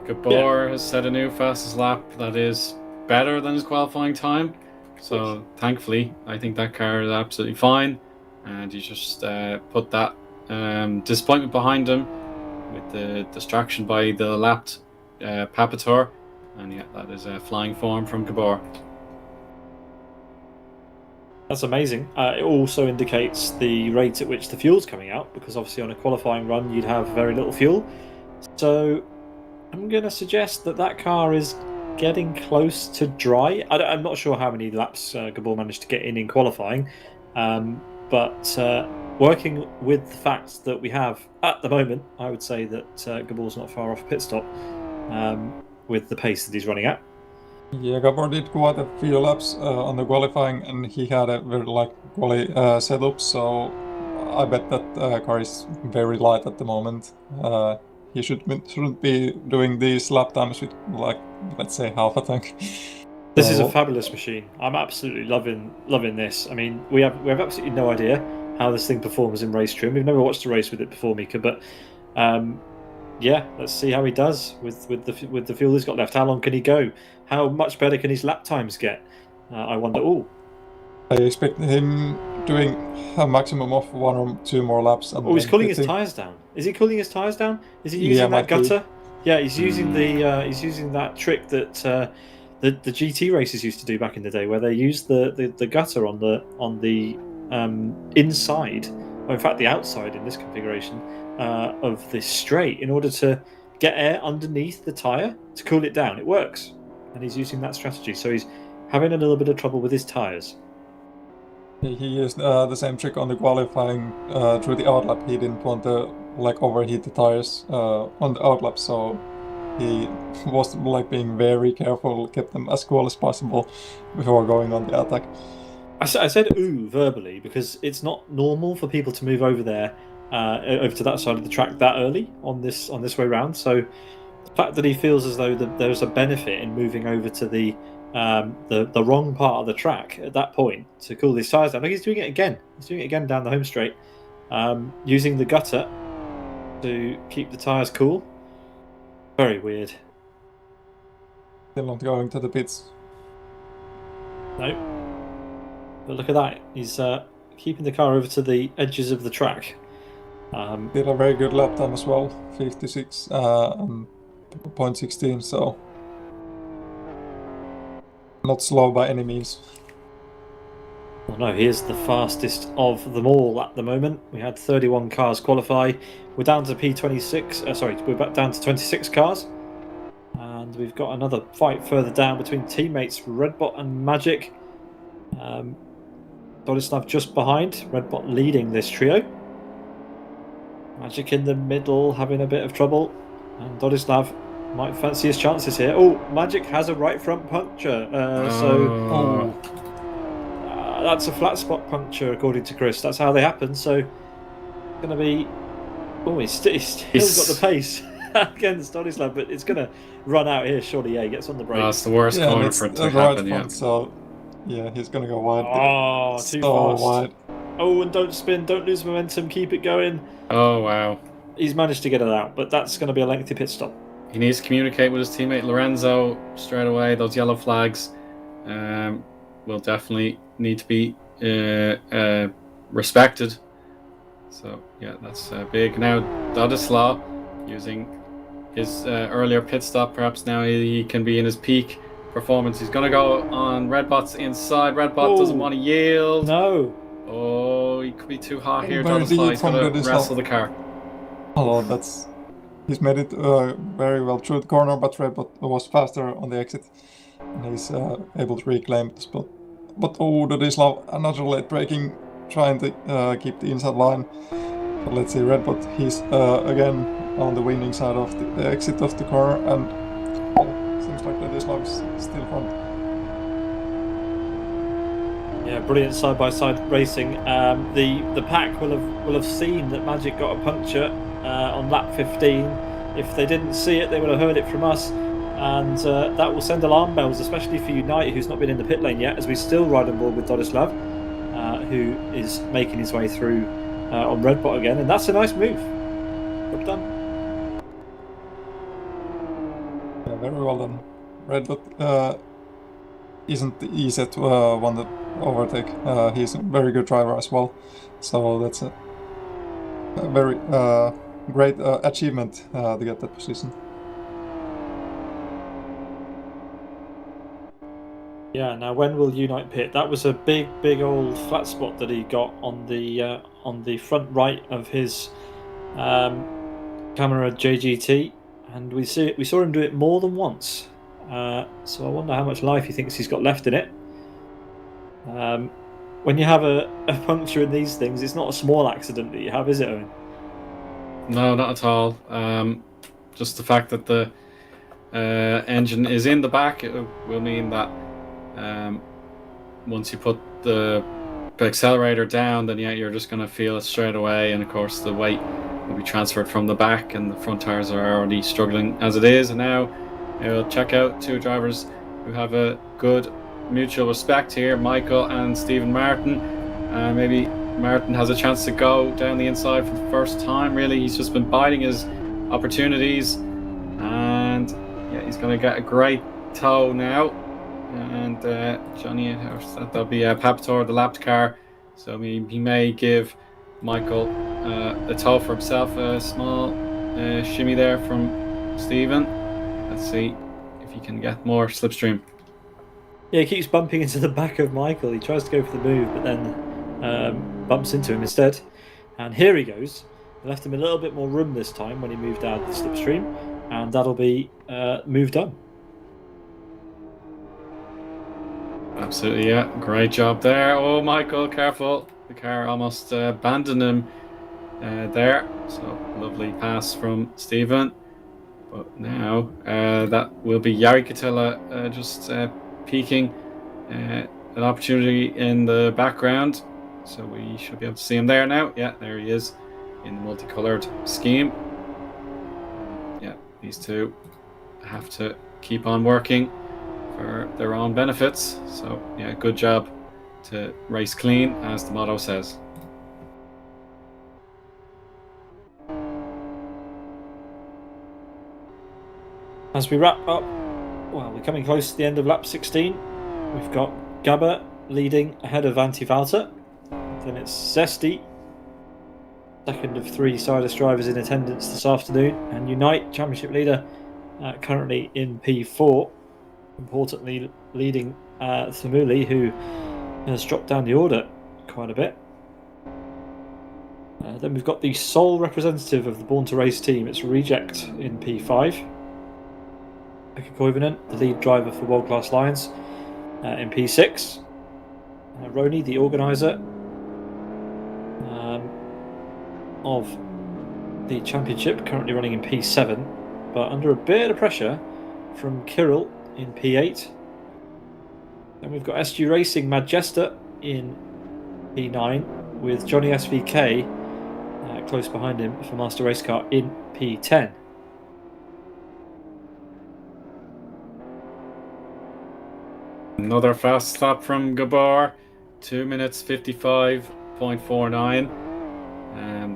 Gabor has set a new fastest lap that is better than his qualifying time. So thankfully, I think that car is absolutely fine, and you just put that disappointment behind him with the distraction by the lapped Papator, and yeah, that is a flying form from Gabor. That's amazing. It also indicates the rate at which the fuel's coming out, because obviously on a qualifying run you'd have very little fuel. So I'm going to suggest that car is getting close to dry. I'm not sure how many laps Gabor managed to get in qualifying, but working with the facts that we have at the moment, I would say that Gabor's not far off pit stop with the pace that he's running at. Yeah, Gabor did quite a few laps on the qualifying, and he had a very quality setup, so I bet that car is very light at the moment. He shouldn't be doing these lap times with let's say half a tank. This is a fabulous machine. I'm absolutely loving this. I mean, we have absolutely no idea how this thing performs in race trim. We've never watched a race with it before, Miika, but yeah, let's see how he does with the fuel he's got left. How long can he go? How much better can his lap times get? I wonder. I expect him doing a maximum of 1 or 2 more laps. And he's cooling his tyres down. Is he cooling his tyres down? Is he using that gutter? Yeah, he's using he's using that trick that the GT races used to do back in the day, where they used the gutter on the inside, or in fact the outside in this configuration of this straight, in order to get air underneath the tyre to cool it down. It works, and he's using that strategy. So he's having a little bit of trouble with his tyres. He used the same trick on the qualifying through the outlap. He didn't want to overheat the tires on the outlap, so he was being very careful, kept them as cool as possible before going on the attack. I said ooh verbally because it's not normal for people to move over there, over to that side of the track that early on this way round. So the fact that he feels as though there's a benefit in moving over to the wrong part of the track at that point to cool his tyres down. He's doing it again. He's doing it again down the home straight, using the gutter to keep the tyres cool. Very weird. Still not going to the pits. No. But look at that. He's keeping the car over to the edges of the track. Did a very good lap time as well, 56 and 0.16, so not slow by any means. Well, no, he is the fastest of them all at the moment. We had 31 cars qualify. We're down to P26. We're back down to 26 cars. And we've got another fight further down between teammates Redbot and Magic. Dodislav just behind. Redbot leading this trio. Magic in the middle, having a bit of trouble. And Dodislav might fancy his chances here. Oh, Magic has a right front puncture. That's a flat spot puncture, according to Chris. That's how they happen. So, it's going to be... Oh, he's still got the pace against Dodislav, but it's going to run out here, surely. Yeah, he gets on the brake. That's the worst corner for it to happen, yeah. So, yeah, he's going to go wide. Oh, too fast. Wide. Oh, and don't spin, don't lose momentum, keep it going. Oh, wow. He's managed to get it out, but that's going to be a lengthy pit stop. He needs to communicate with his teammate Lorenzo straight away. Those yellow flags will definitely need to be respected. So, yeah, that's big. Now, Dodislav using his earlier pit stop. Perhaps now he can be in his peak performance. He's going to go on Redbot's inside. Redbot doesn't want to yield. No. Oh, he could be too hot here. Very deep He's from going to the wrestle the car. Oh, he's made it very well through the corner, but Redbot was faster on the exit, and he's able to reclaim the spot. But oh, the Dislav, another late braking, trying to keep the inside line. But let's see, Redbot, he's again on the winning side of the exit of the corner, and seems like the Dislav is still front. Yeah, brilliant side-by-side racing. The pack will have seen that Magic got a puncture on lap 15. If they didn't see it, they would have heard it from us, and that will send alarm bells, especially for Unite, who's not been in the pit lane yet, as we still ride on board with Dodislav, who is making his way through on Redbot again, and that's a nice move. Well done. Yeah, very well done. Redbot isn't the easiest one to overtake. He's a very good driver as well, so that's a very great achievement to get that position. Yeah, now when will Unite pit? That was a big old flat spot that he got on the front right of his CAMMERA JGT, and we saw him do it more than once. So I wonder how much life he thinks he's got left in it. When you have a puncture in these things, it's not a small accident that you have, is it, Eoin? No, not at all. Just the fact that the engine is in the back, it will mean that once you put the accelerator down, then yeah, you're just going to feel it straight away, and of course the weight will be transferred from the back, and the front tires are already struggling as it is. And now we'll check out two drivers who have a good mutual respect here, Michael and Stephen Martin. Maybe Martin has a chance to go down the inside for the first time. Really, he's just been biding his opportunities, and yeah, he's going to get a great tow now. And Johnny, that'll be Papator, the lapped car, so he may give Michael a tow for himself. A small shimmy there from Stephen. Let's see if he can get more slipstream. Yeah, he keeps bumping into the back of Michael. He tries to go for the move, but then bumps into him instead. And here he goes. He left him a little bit more room this time when he moved out of the slipstream, and that'll be move done. Absolutely, yeah. Great job there. Oh, Michael, careful. The car almost abandoned him there. So, lovely pass from Stephen. But now, that will be Jari Katila just peeking an opportunity in the background. So we should be able to see him there now. Yeah, there he is in the multicolored scheme. Yeah, these two have to keep on working for their own benefits. So yeah, good job to race clean, as the motto says. As we wrap up, well, we're coming close to the end of lap 16. We've got Gabba leading ahead of Antti Valter. Then it's Zesty, second of three Sidus drivers in attendance this afternoon, and Unite, championship leader, currently in P4. Importantly, leading Thamuli, who has dropped down the order quite a bit. Then we've got the sole representative of the Born to Race team. It's Reject in P5. Pekka Koivunen, the lead driver for World Class Lions, in P6. Rony, the organiser of the championship, currently running in P7, but under a bit of pressure from Kirill in P8. Then we've got SG Racing Majesta in P9, with Johnny SVK close behind him for Master Race Car in P10. Another fast stop from Gabor, 2 minutes 55.49.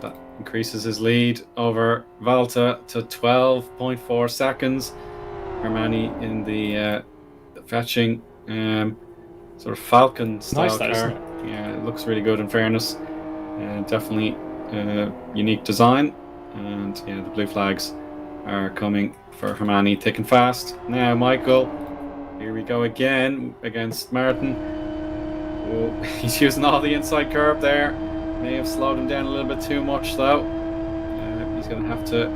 That increases his lead over Valta to 12.4 seconds. Hermani in the fetching sort of Falcon style nice, car. Yeah, it looks really good in fairness. Definitely unique design. And yeah, the blue flags are coming for Hermani thick and fast. Now Michael Here we go again against Martin. Oh, he's using all the inside curb there. May have slowed him down a little bit too much though. He's going to have to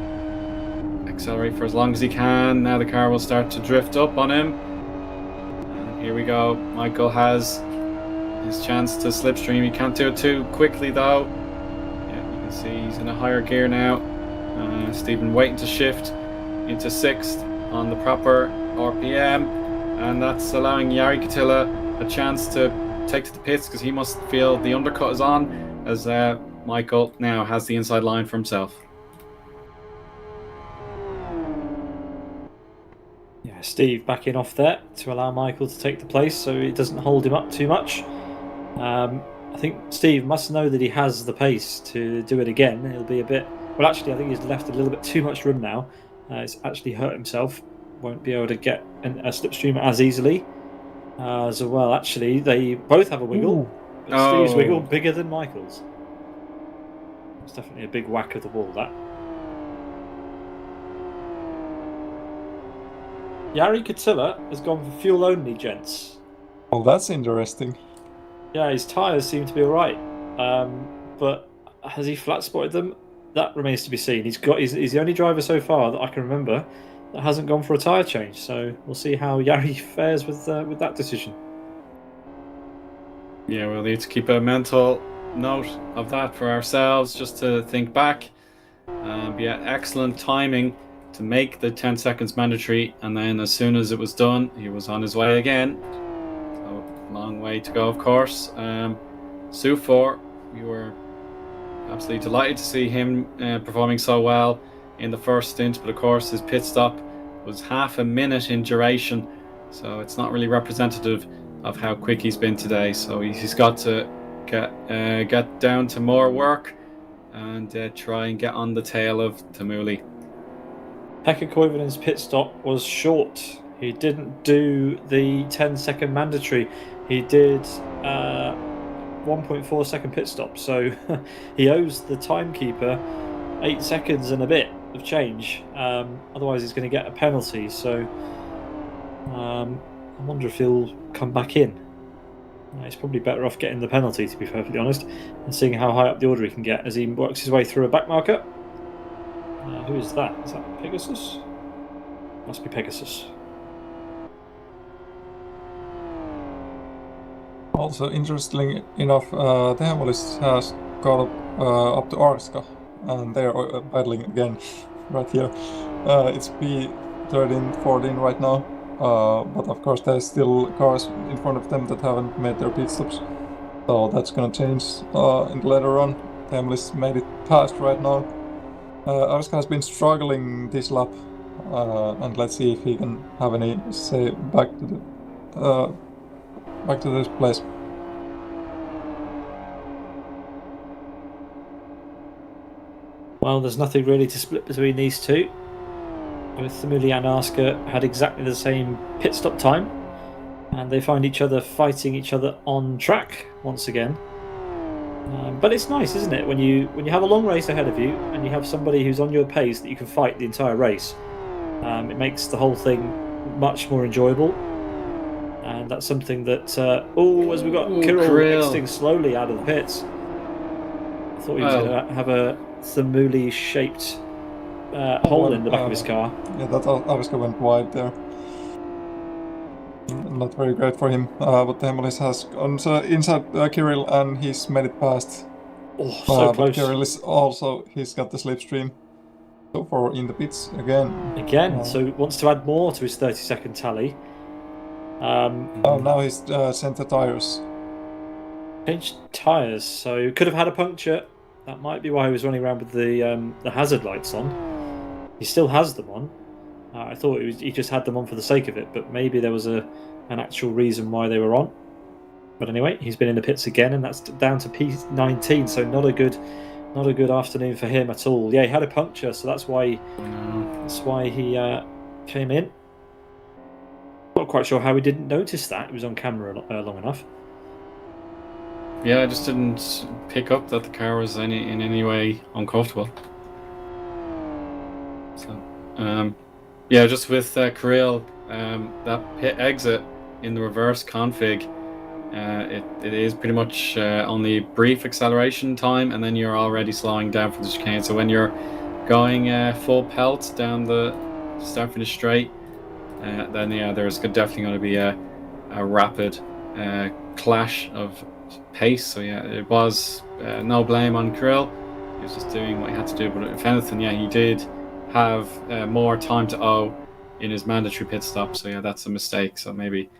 accelerate for as long as he can. Now the car will start to drift up on him. And here we go. Michael has his chance to slipstream. He can't do it too quickly though. Yeah, you can see he's in a higher gear now. Stephen waiting to shift into 6th on the proper RPM, and that's allowing Jari Katila a chance to take to the pits because he must feel the undercut is on, as Michael now has the inside line for himself. Yeah, Steve backing off there to allow Michael to take the place so it doesn't hold him up too much. I think Steve must know that he has the pace to do it again. He'll be a bit... Well, actually, I think he's left a little bit too much room now. He's actually hurt himself. Won't be able to get a slipstream as easily. As well, actually, they both have a wiggle. But Steve's wiggle bigger than Michael's. It's definitely a big whack of the wall, that. Jari Katila has gone for fuel only, gents. Well, that's interesting. Yeah, his tyres seem to be alright. But has he flat spotted them? That remains to be seen. He's the only driver so far that I can remember that hasn't gone for a tyre change. So we'll see how Jari fares with that decision. Yeah, we'll need to keep a mental note of that for ourselves, just to think back. But yeah, excellent timing to make the 10 seconds mandatory, and then as soon as it was done, he was on his way again. So long way to go, of course. Sufor, we were absolutely delighted to see him performing so well in the first stint, but of course his pit stop was half a minute in duration, so it's not really representative of how quick he's been today. So he's got to get down to more work and try and get on the tail of Tamuli. Pekka Koivunen's pit stop was short. He didn't do the 10-second mandatory. He did 1.4 second pit stop, so he owes the timekeeper 8 seconds and a bit of change. Otherwise he's going to get a penalty, so I wonder if he'll come back in. He's probably better off getting the penalty, to be perfectly honest, and seeing how high up the order he can get as he works his way through a back marker. Who is that? Is that Pegasus? Must be Pegasus. Also, interestingly enough, the Hemolis has got up to Arska, and they are battling again right here. It's P13, 14 right now, but of course there's still cars in front of them that haven't made their pit stops. So that's gonna change in the later on. The Hemolis made it past right now. Arska has been struggling this lap, and let's see if he can have any say back to this place. Well, there's nothing really to split between these two. Both Tamuli and Arska had exactly the same pit stop time, and they find each other fighting each other on track once again. But it's nice, isn't it, when you have a long race ahead of you and you have somebody who's on your pace that you can fight the entire race. It makes the whole thing much more enjoyable. And that's something that, as we got Kirill exiting slowly out of the pits. I thought he was going to have a Tamuli-shaped hole in the back of his car. Yeah, that Arska went wide there. Not very great for him, but the Hemolis has gone inside Kirill, and he's made it past. Oh, so close. But Kirill is also, he's got the slipstream. So far in the pits again. So wants to add more to his 30-second tally. Now he's sent the tires. Changed tyres, so could have had a puncture. That might be why he was running around with the hazard lights on. He still has them on. I thought he just had them on for the sake of it, but maybe there was an actual reason why they were on. But anyway, he's been in the pits again, and that's down to P19, so not a good afternoon for him at all. Yeah, he had a puncture, so that's why he came in. Not quite sure how he didn't notice that. It was on camera long enough. Yeah, I just didn't pick up that the car was in any way uncomfortable. So, yeah, just with Kirill that pit exit in the reverse config, it is pretty much only brief acceleration time, and then you're already slowing down for the chicane. So when you're going full pelt down the start finish straight, then yeah, there's definitely going to be a rapid clash of pace. So yeah, it was no blame on Krill. He was just doing what he had to do. But if anything, yeah, he did have more time to owe in his mandatory pit stop. So yeah, that's a mistake. So maybe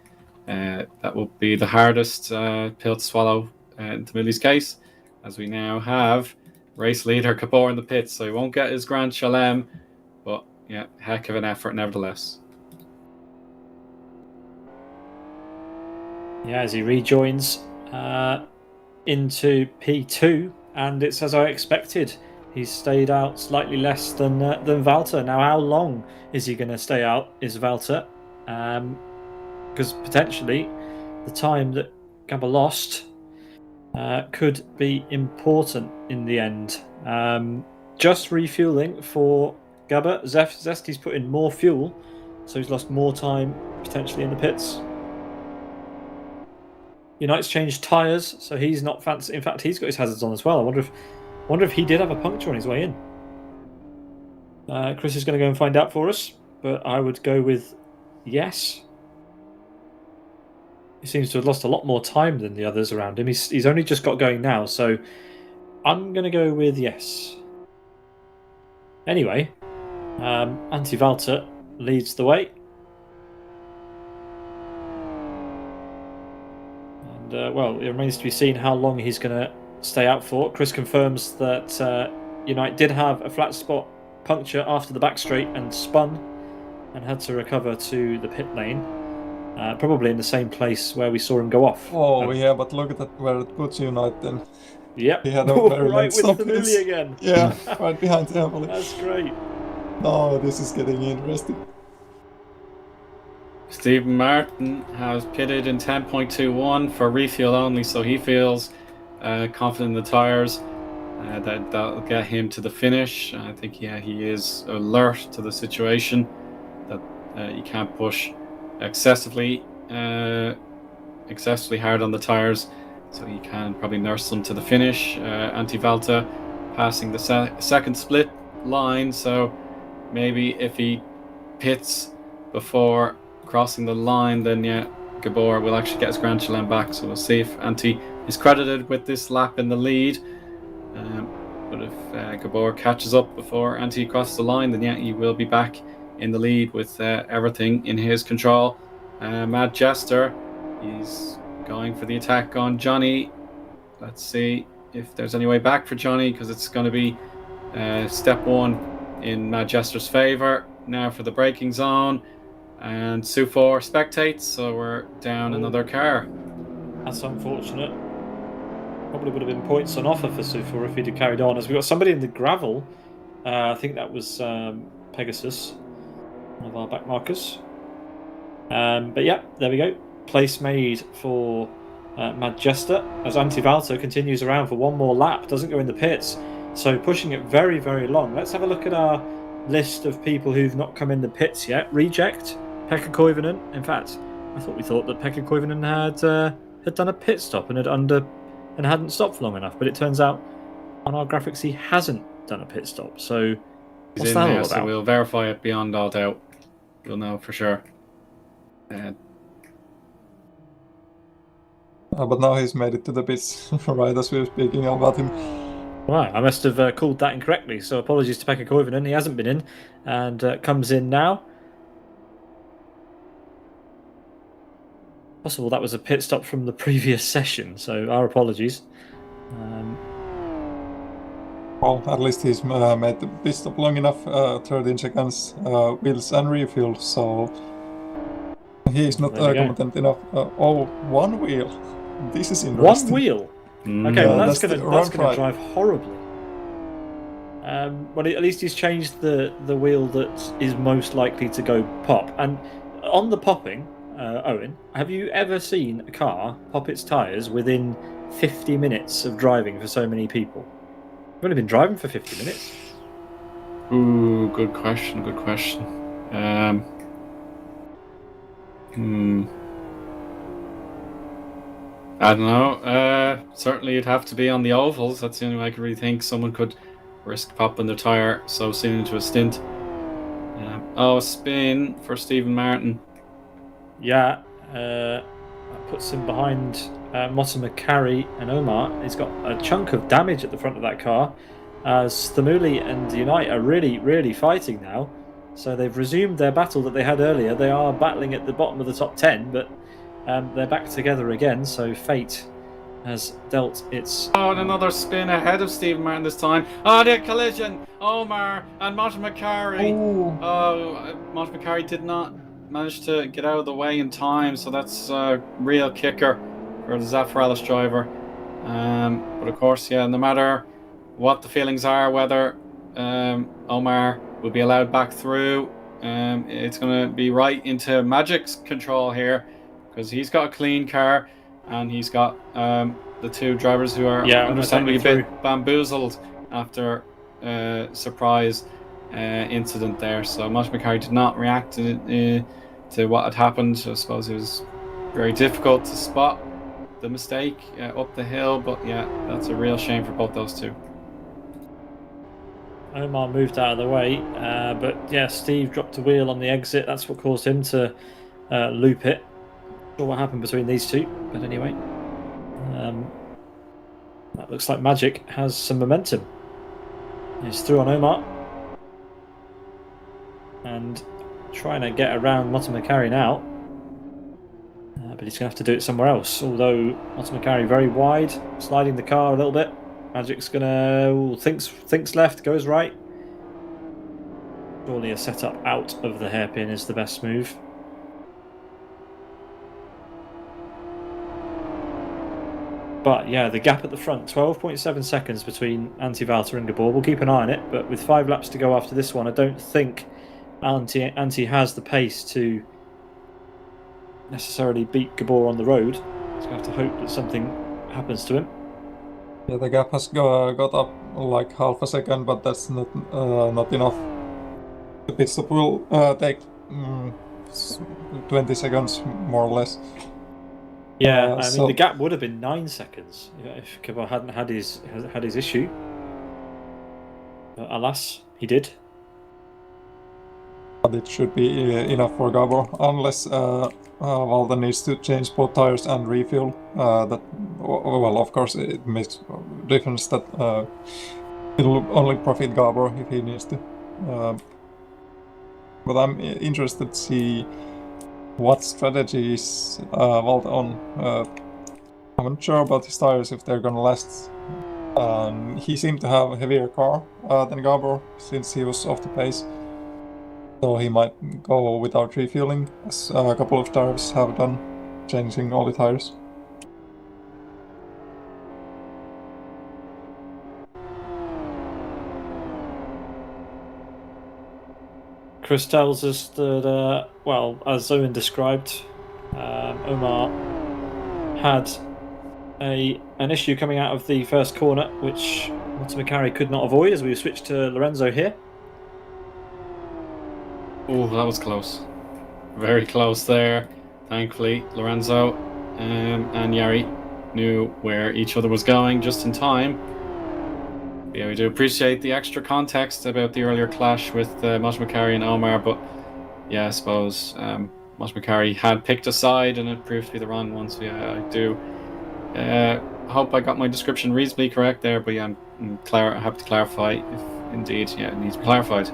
that will be the hardest pill to swallow in Millie's case, as we now have race leader Gabor in the pits. So he won't get his Grand Chelem, but yeah, heck of an effort nevertheless. Yeah, as he rejoins into P2, and it's as I expected. He's stayed out slightly less than Valter. Now, how long is he going to stay out? Is Valter? Because potentially the time that Gabba lost could be important in the end. Just refueling for Gabba. Zesty's put in more fuel, so he's lost more time potentially in the pits. Unite's changed tyres, so he's not fancy. In fact, he's got his hazards on as well. I wonder if he did have a puncture on his way in. Chris is going to go and find out for us, but I would go with yes. He seems to have lost a lot more time than the others around him. He's only just got going now, so I'm going to go with yes. Anyway, Anti-Valter leads the way. Well, it remains to be seen how long he's going to stay out for. Chris confirms that Unite did have a flat spot puncture after the back straight and spun and had to recover to the pit lane. Probably in the same place where we saw him go off. Oh, yeah, but look at that, where it puts Unite then. Yep. He had a very right late with Family again. Yeah, right behind Family. That's great. Oh, this is getting interesting. Stephen Martin has pitted in 10.21 for refuel only, so he feels confident in the tyres that'll get him to the finish. I think, yeah, he is alert to the situation that you can't push excessively hard on the tyres, so he can probably nurse them to the finish. Anti-Valter passing the second split line, so maybe if he pits before crossing the line, then yeah, Gabor will actually get his Grand Chelem back. So we'll see if Anti is credited with this lap in the lead. But if Gabor catches up before Anti crosses the line, then yeah, he will be back in the lead with everything in his control. Mad Jester, he's going for the attack on Johnny. Let's see if there's any way back for Johnny, because it's going to be step one in Mad Jester's favour. Now for the braking zone. And Sufor spectates, so we're down another car. That's unfortunate. Probably would have been points on offer for Sufor if he'd have carried on. As we've got somebody in the gravel. I think that was Pegasus, one of our back markers. But yeah, there we go. Place made for Mad Jester as Anti-Valter continues around for one more lap. Doesn't go in the pits, so pushing it very, very long. Let's have a look at our list of people who've not come in the pits yet. Reject. Pekka Koivunen. In fact, we thought that Pekka Koivunen had done a pit stop and hadn't stopped for long enough. But it turns out on our graphics he hasn't done a pit stop. So what's that all about? So we'll verify it beyond all doubt. We'll know for sure. But now he's made it to the pits, right as we were speaking about him. Right, I must have called that incorrectly. So apologies to Pekka Koivunen. He hasn't been in and comes in now. Possible that was a pit stop from the previous session, so our apologies. Well, at least he's made the pit stop long enough, 13 seconds, wheels and refuel, so he's not competent enough. One wheel. This is interesting. One wheel? Okay, well that's going to drive horribly. Well, at least he's changed the wheel that is most likely to go pop. And on the popping, Owen, have you ever seen a car pop its tyres within 50 minutes of driving for so many people? You've only been driving for 50 minutes. Ooh, good question. I don't know. Certainly it'd have to be on the ovals. That's the only way I could really think someone could risk popping their tyre so soon into a stint. A spin for Stephen Martin. Yeah, that puts him behind McElroy and Omar. He's got a chunk of damage at the front of that car. Stamuli and Unite are really, really fighting now. So they've resumed their battle that they had earlier. They are battling at the bottom of the top 10, but they're back together again. So fate has dealt its... Oh, and another spin ahead of Stephen Martin this time. Oh, the collision! Omar and Martin McElroy. Oh, Martin McElroy did not manage to get out of the way in time, so that's a real kicker for the Zafiralis driver. But of course, yeah, no matter what the feelings are, whether Omar will be allowed back through, it's going to be right into Magic's control here, because he's got a clean car and he's got the two drivers who are understandably a bit bamboozled after surprise incident there. So Martin McElroy did not react to what had happened. I suppose it was very difficult to spot the mistake up the hill, but yeah, that's a real shame for both those two. Omar moved out of the way, but yeah, Steve dropped a wheel on the exit. That's what caused him to loop it. Not sure what happened between these two, but anyway, that looks like Magic has some momentum. He's through on Omar and trying to get around Martin McElroy now, but he's going to have to do it somewhere else. Although Martin McElroy very wide, sliding the car a little bit. Magic's gonna thinks left, goes right. Surely a setup out of the hairpin is the best move. But yeah, the gap at the front, 12.7 seconds between Antti and Gabor. We'll keep an eye on it, but with 5 laps to go after this one, I don't think Antti has the pace to necessarily beat Gabor on the road. He's going to have to hope that something happens to him. Yeah, the gap has got up like half a second, but that's not enough. The pit stop will take 20 seconds, more or less. Yeah, I mean the gap would have been 9 seconds if Gabor hadn't had his issue. But alas, he did. But it should be enough for Gabor, unless Valda needs to change both tires and refuel. Well, of course, it makes a difference that it'll only profit Gabor if he needs to. But I'm interested to see what strategies Valda on. I'm not sure about his tires, if they're gonna last. He seemed to have a heavier car than Gabor since he was off the pace. So he might go without refueling, as a couple of drivers have done, changing all the tires. Chris tells us that, well, as Eoin described, Omar had an issue coming out of the first corner, which Martin McElroy could not avoid, as we switched to Lorenzo here. Oh, that was close. Very close there. Thankfully, Lorenzo and Jari knew where each other was going just in time. Yeah, we do appreciate the extra context about the earlier clash with Martin McElroy and Omar, but yeah, I suppose Martin McElroy had picked a side and it proved to be the wrong one, so yeah, I do hope I got my description reasonably correct there, but yeah, I'm happy to clarify if indeed, yeah, it needs to be clarified.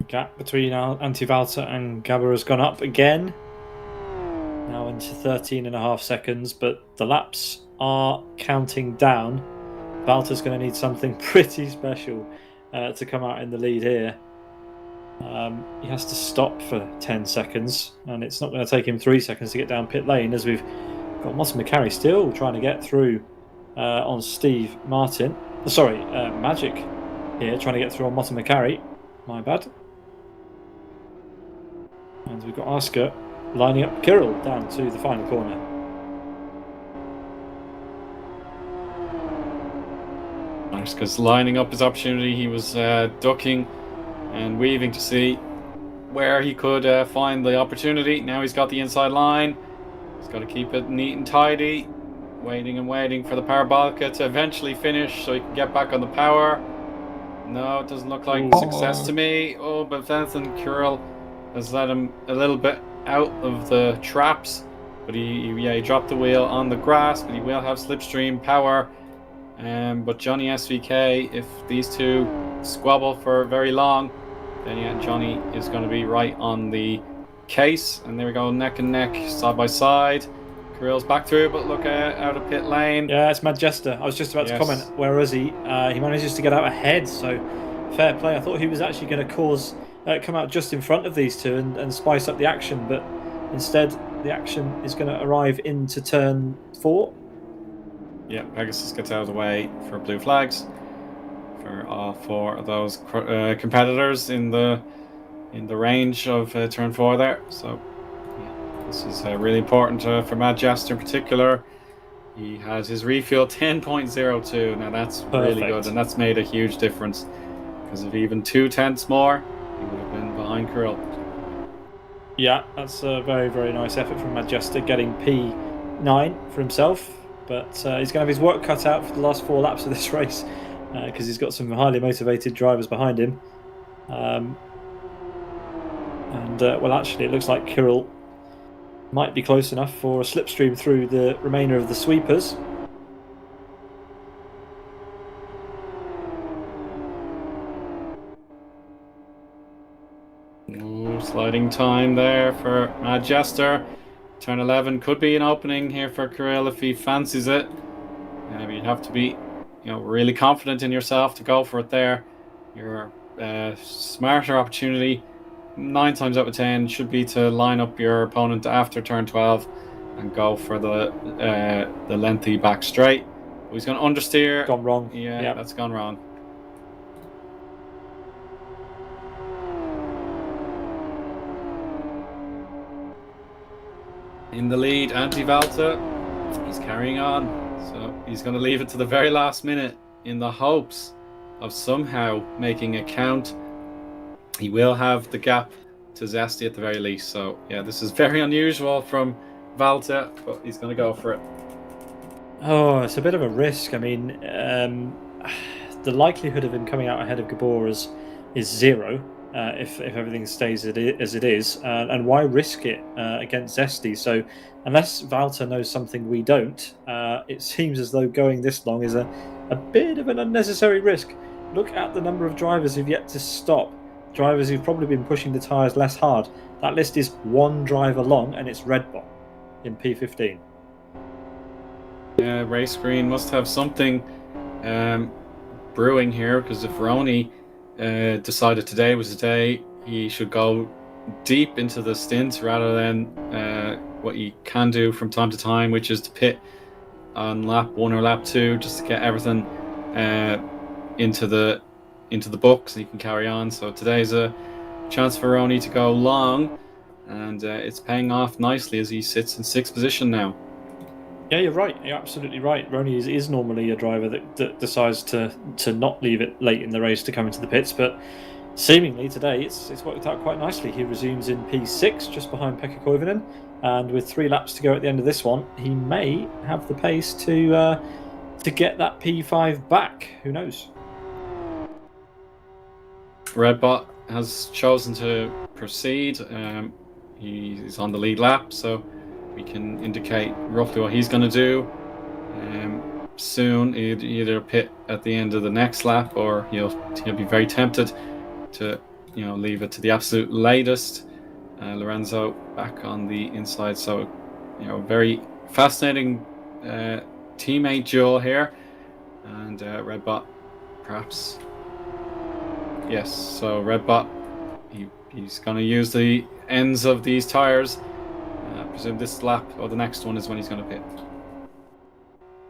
Gap between Antti and Gabor has gone up again, now into 13.5 seconds, but the laps are counting down. Valter's going to need something pretty special to come out in the lead here. He has to stop for 10 seconds, and it's not going to take him 3 seconds to get down pit lane, as we've got Martin McElroy still trying to get through on Steve Martin. Sorry, Magic here trying to get through on Martin McElroy. My bad. And we've got Oscar lining up Kirill down to the final corner. matters, because lining up his opportunity, he was ducking and weaving to see where he could find the opportunity. Now he's got the inside line. He's got to keep it neat and tidy. Waiting and waiting for the Parabolica to eventually finish so he can get back on the power. No, it doesn't look like success to me. Oh, but Vincent Curl has let him a little bit out of the traps. But he dropped the wheel on the grass, but he will have slipstream power. But Johnny SVK, if these two squabble for very long, then yeah, Johnny is going to be right on the case. And there we go, neck and neck, side by side. Kirill's back through, but look out of pit lane. Yeah, it's Manchester. I was just about to comment. Where is he? He manages to get out ahead, so fair play. I thought he was actually going to come out just in front of these two and spice up the action, but instead the action is going to arrive into turn 4. Yeah, Pegasus gets out of the way for blue flags for all 4 of those competitors in the range of turn 4 there. So yeah, this is really important for Matt Jester in particular. He has his refuel 10.02. Now that's really good, and that's made a huge difference, because if even 2/10 more, he would have been behind Curl. Yeah, that's a very, very nice effort from Manchester, getting P9 for himself. But he's going to have his work cut out for the last 4 laps of this race, because he's got some highly motivated drivers behind him. Well, actually, it looks like Kirill might be close enough for a slipstream through the remainder of the sweepers. Sliding time there for Mad Jester. Turn 11 could be an opening here for Kirill if he fancies it. You'd have to be, really confident in yourself to go for it there. Your smarter opportunity, 9 times out of 10, should be to line up your opponent after turn 12 and go for the lengthy back straight. He's going to understeer. Gone wrong. Yeah, that's gone wrong. In the lead, Anti-Valta, he's carrying on, so he's going to leave it to the very last minute in the hopes of somehow making a count. He will have the gap to Zesty at the very least, so yeah, this is very unusual from Valta, but he's going to go for it. Oh, it's a bit of a risk. I mean, the likelihood of him coming out ahead of Gabor is 0. If everything stays as it is, and why risk it against Zesty? So unless Valter knows something we don't, it seems as though going this long is a bit of an unnecessary risk. Look at the number of drivers who've yet to stop, drivers who've probably been pushing the tyres less hard. That list is 1 driver long, and it's Redbot in P15. Yeah, Race Green must have something brewing here, because if Rony decided today was the day he should go deep into the stint rather than what he can do from time to time, which is to pit on lap 1 or lap 2 just to get everything into the books and he can carry on. So today's a chance for Rony to go long, and it's paying off nicely as he sits in 6th position now. Yeah, you're right. You're absolutely right. Rony is normally a driver that decides to not leave it late in the race to come into the pits, but seemingly today it's worked out quite nicely. He resumes in P6, just behind Pekka Koivunen, and with 3 laps to go at the end of this one, he may have the pace to get that P5 back. Who knows? Redbot has chosen to proceed. He's on the lead lap, so we can indicate roughly what he's going to do. Soon, he'd either pit at the end of the next lap, or he'll be very tempted to leave it to the absolute latest. Lorenzo back on the inside, so very fascinating teammate duel here, and Redbot perhaps. Yes, so Redbot, he's going to use the ends of these tires. I presume this lap or the next one is when he's going to pit.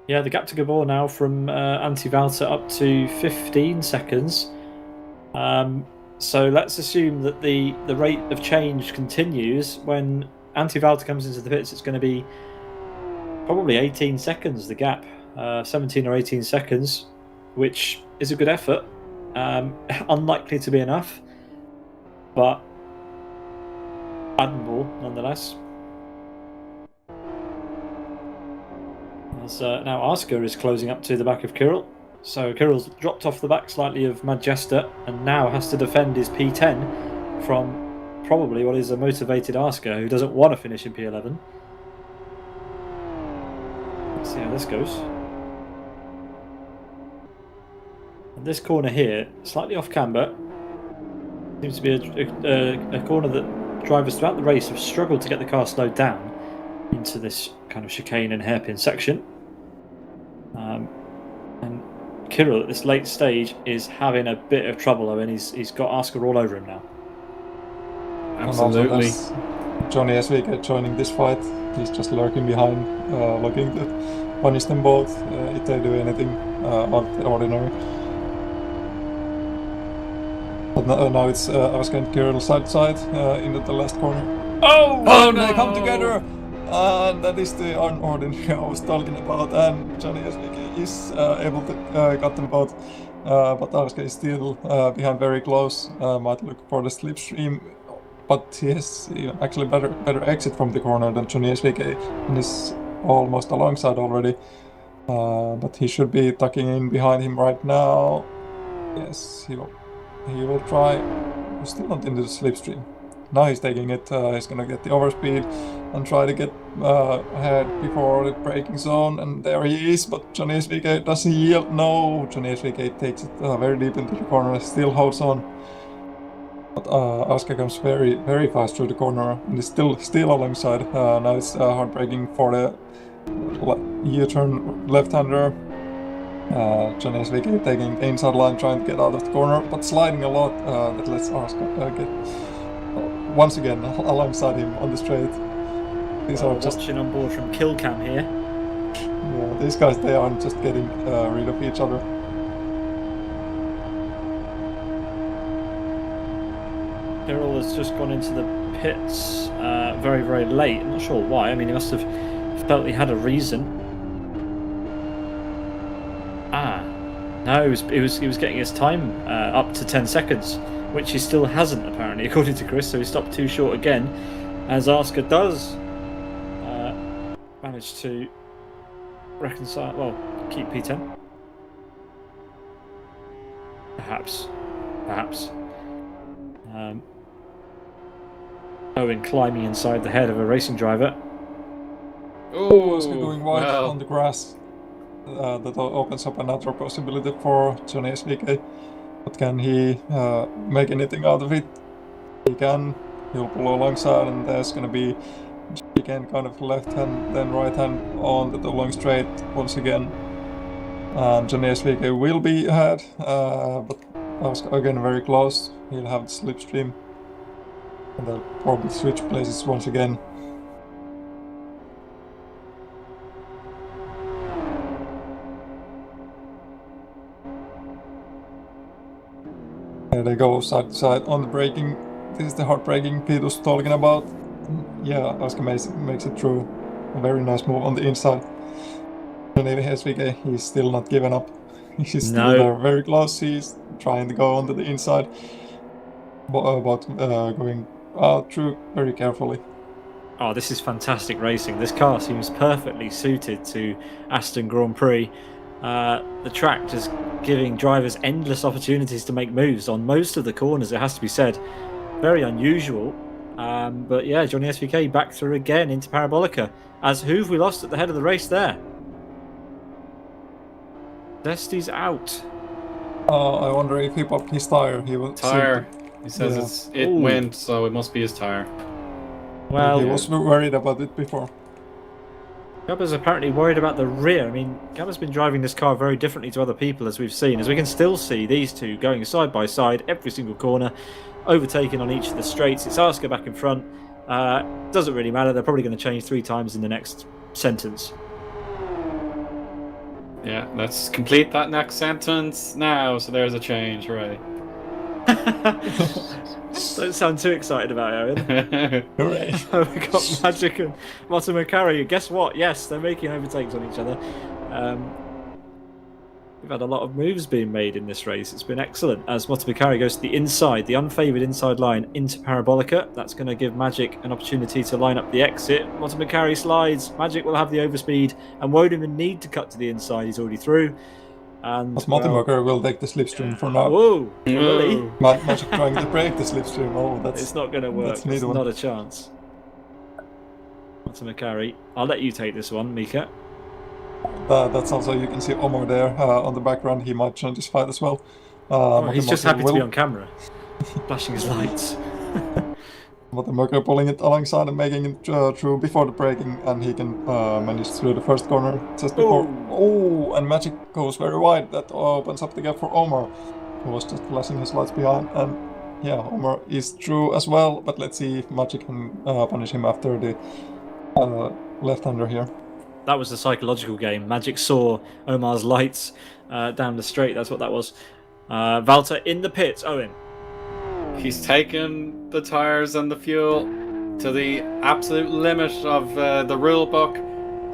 Yeah, the gap to Gabor now from Anti-Valta up to 15 seconds. So let's assume that the rate of change continues. When Anti-Valta comes into the pits, it's going to be probably 18 seconds, the gap. 17 or 18 seconds. which is a good effort. Unlikely to be enough, but admirable nonetheless. As now Asker is closing up to the back of Kirill. So Kirill's dropped off the back slightly of Majesta and now has to defend his P10 from probably what is a motivated Asker who doesn't want to finish in P11. Let's see how this goes. And this corner here, slightly off camber, seems to be a corner that drivers throughout the race have struggled to get the car slowed down into this kind of chicane and hairpin section. And Kirill at this late stage is having a bit of trouble, though, and he's got Asker all over him now. Absolutely. Johnny SVK joining this fight. He's just lurking behind, looking to punish them both if they do anything out of the ordinary. But now it's Asker and Kirill side to side into the last corner. Oh no! They come together! And that is the unordinary I was talking about, and Johnny SVK is able to cut them both, but Asker is still behind very close, might look for the slipstream, but he has actually better exit from the corner than Johnny SVK, and is almost alongside already, but he should be tucking in behind him right now. Yes, he will try. He's still not into the slipstream. Now he's taking it, he's gonna get the overspeed and try to get ahead before the braking zone, and there he is, but Johnny SVK doesn't yield. No, Johnny SVK takes it very deep into the corner, still holds on. But Asker comes very fast through the corner and is still alongside. Now it's hard braking for the U-turn left-hander. Johnny SVK taking the inside line, trying to get out of the corner, but sliding a lot. That lets Asker get once again alongside him on the straight. These are just watching on board from Killcam here. Yeah, these guys, they aren't just getting rid of each other. Kirill has just gone into the pits very late. I'm not sure why. I mean, he must have felt he had a reason. No, he was getting his time up to 10 seconds, which he still hasn't apparently, according to Chris. So he stopped too short again, as Asker does manage to reconcile. Well, keep P10. Perhaps. Owen climbing inside the head of a racing driver. Oh, Asker going wide on the grass. That opens up another possibility for Johnny SVK. But can he make anything out of it? He can. He'll pull alongside, and there's going to be again kind of left hand, then right hand on the long straight once again. And Johnny SVK will be ahead, but Asker again very close. He'll have the slipstream, and they'll probably switch places once again. There they go, side to side on the braking. This is the hard braking Pete was talking about. Yeah, Asker makes it through. A very nice move on the inside. And even SVK, he's still not given up. He's still there, very close. He's trying to go onto the inside, but going through very carefully. Oh, this is fantastic racing. This car seems perfectly suited to Aston Grand Prix. The track just giving drivers endless opportunities to make moves on most of the corners, it has to be said. Very unusual. But yeah, Johnny SVK back through again into Parabolica. As who have we lost at the head of the race there? Desty's out. I wonder if he popped his tire. Tire. He says it went, so it must be his tire. Well, he was worried about it before. Gabba's apparently worried about the rear. I mean, Gabba's been driving this car very differently to other people, as we've seen. As we can still see these two going side by side every single corner, overtaking on each of the straights. It's Asker back in front. Doesn't really matter. They're probably going to change 3 times in the next sentence. Yeah, let's complete that next sentence now. So there's a change, right? Don't sound too excited about it, Eoin. Hooray! We got Magic and Martin McElroy. Guess what? Yes, they're making overtakes on each other. We've had a lot of moves being made in this race. It's been excellent as Motomikari goes to the inside, the unfavoured inside line into Parabolica. That's going to give Magic an opportunity to line up the exit. Motomikari slides. Magic will have the overspeed and won't even need to cut to the inside. He's already through. And Motomikari will take the slipstream for now. Whoa! Really? Magic trying to break the slipstream. Oh, that's... It's not going to work. It's not a chance. Motomikari, I'll let you take this one, Miika. That's also, you can see Omar there on the background. He might join this fight as well. He's just happy to be on camera, flashing his lights. Motomikari pulling it alongside and making it through before the braking, and he can manage through the first corner just before. Oh, and Magic goes very wide. That opens up the gap for Omar, who was just flashing his lights behind. And yeah, Omar is through as well, but let's see if Magic can punish him after the left-hander here. That was the psychological game. Magic saw Omar's lights down the straight. That's what that was. Valter in the pits. Eoin. He's taken the tyres and the fuel to the absolute limit of the rule book.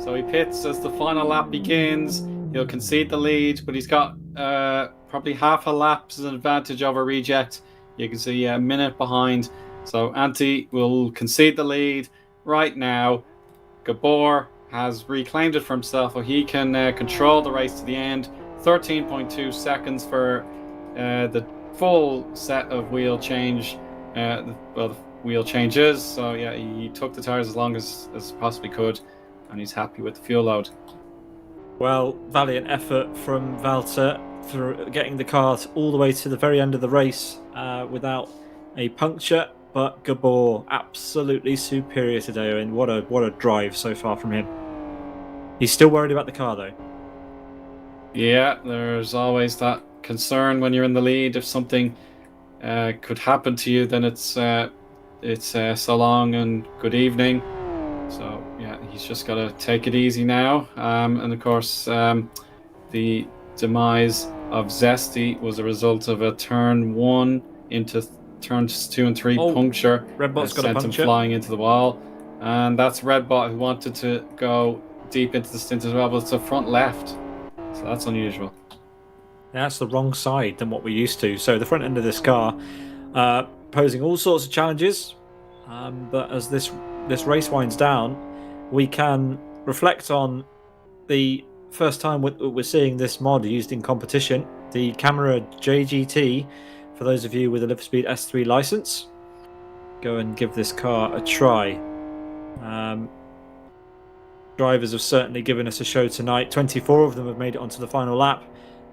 So he pits as the final lap begins. He'll concede the lead, but he's got probably half a lap's advantage over Reject. You can see a minute behind. So Antti will concede the lead right now. Gabor has reclaimed it for himself, so he can control the race to the end. 13.2 seconds for the full set of wheel change. The wheel changes. So yeah, he took the tires as long as possibly could, and he's happy with the fuel load. Well, valiant effort from Valter for getting the car all the way to the very end of the race without a puncture. But Gabor absolutely superior today, and what a drive so far from him. He's still worried about the car though. Yeah, there's always that concern when you're in the lead. If something could happen to you, then it's so long and good evening. So yeah, he's just got to take it easy now. And of course, the demise of Zesty was a result of a turn 1 into turns 2 and 3 puncture. Redbot's got a puncture. Sent him flying into the wall, and that's Redbot, who wanted to go deep into the stint as well, but it's the front left, so that's unusual. That's the wrong side than what we're used to. So the front end of this car posing all sorts of challenges, but as this race winds down, we can reflect on the first time we're seeing this mod used in competition, the CAMMERA JGT. For those of you with a Live for Speed S3 license, go and give this car a try. Drivers have certainly given us a show tonight. 24 of them have made it onto the final lap,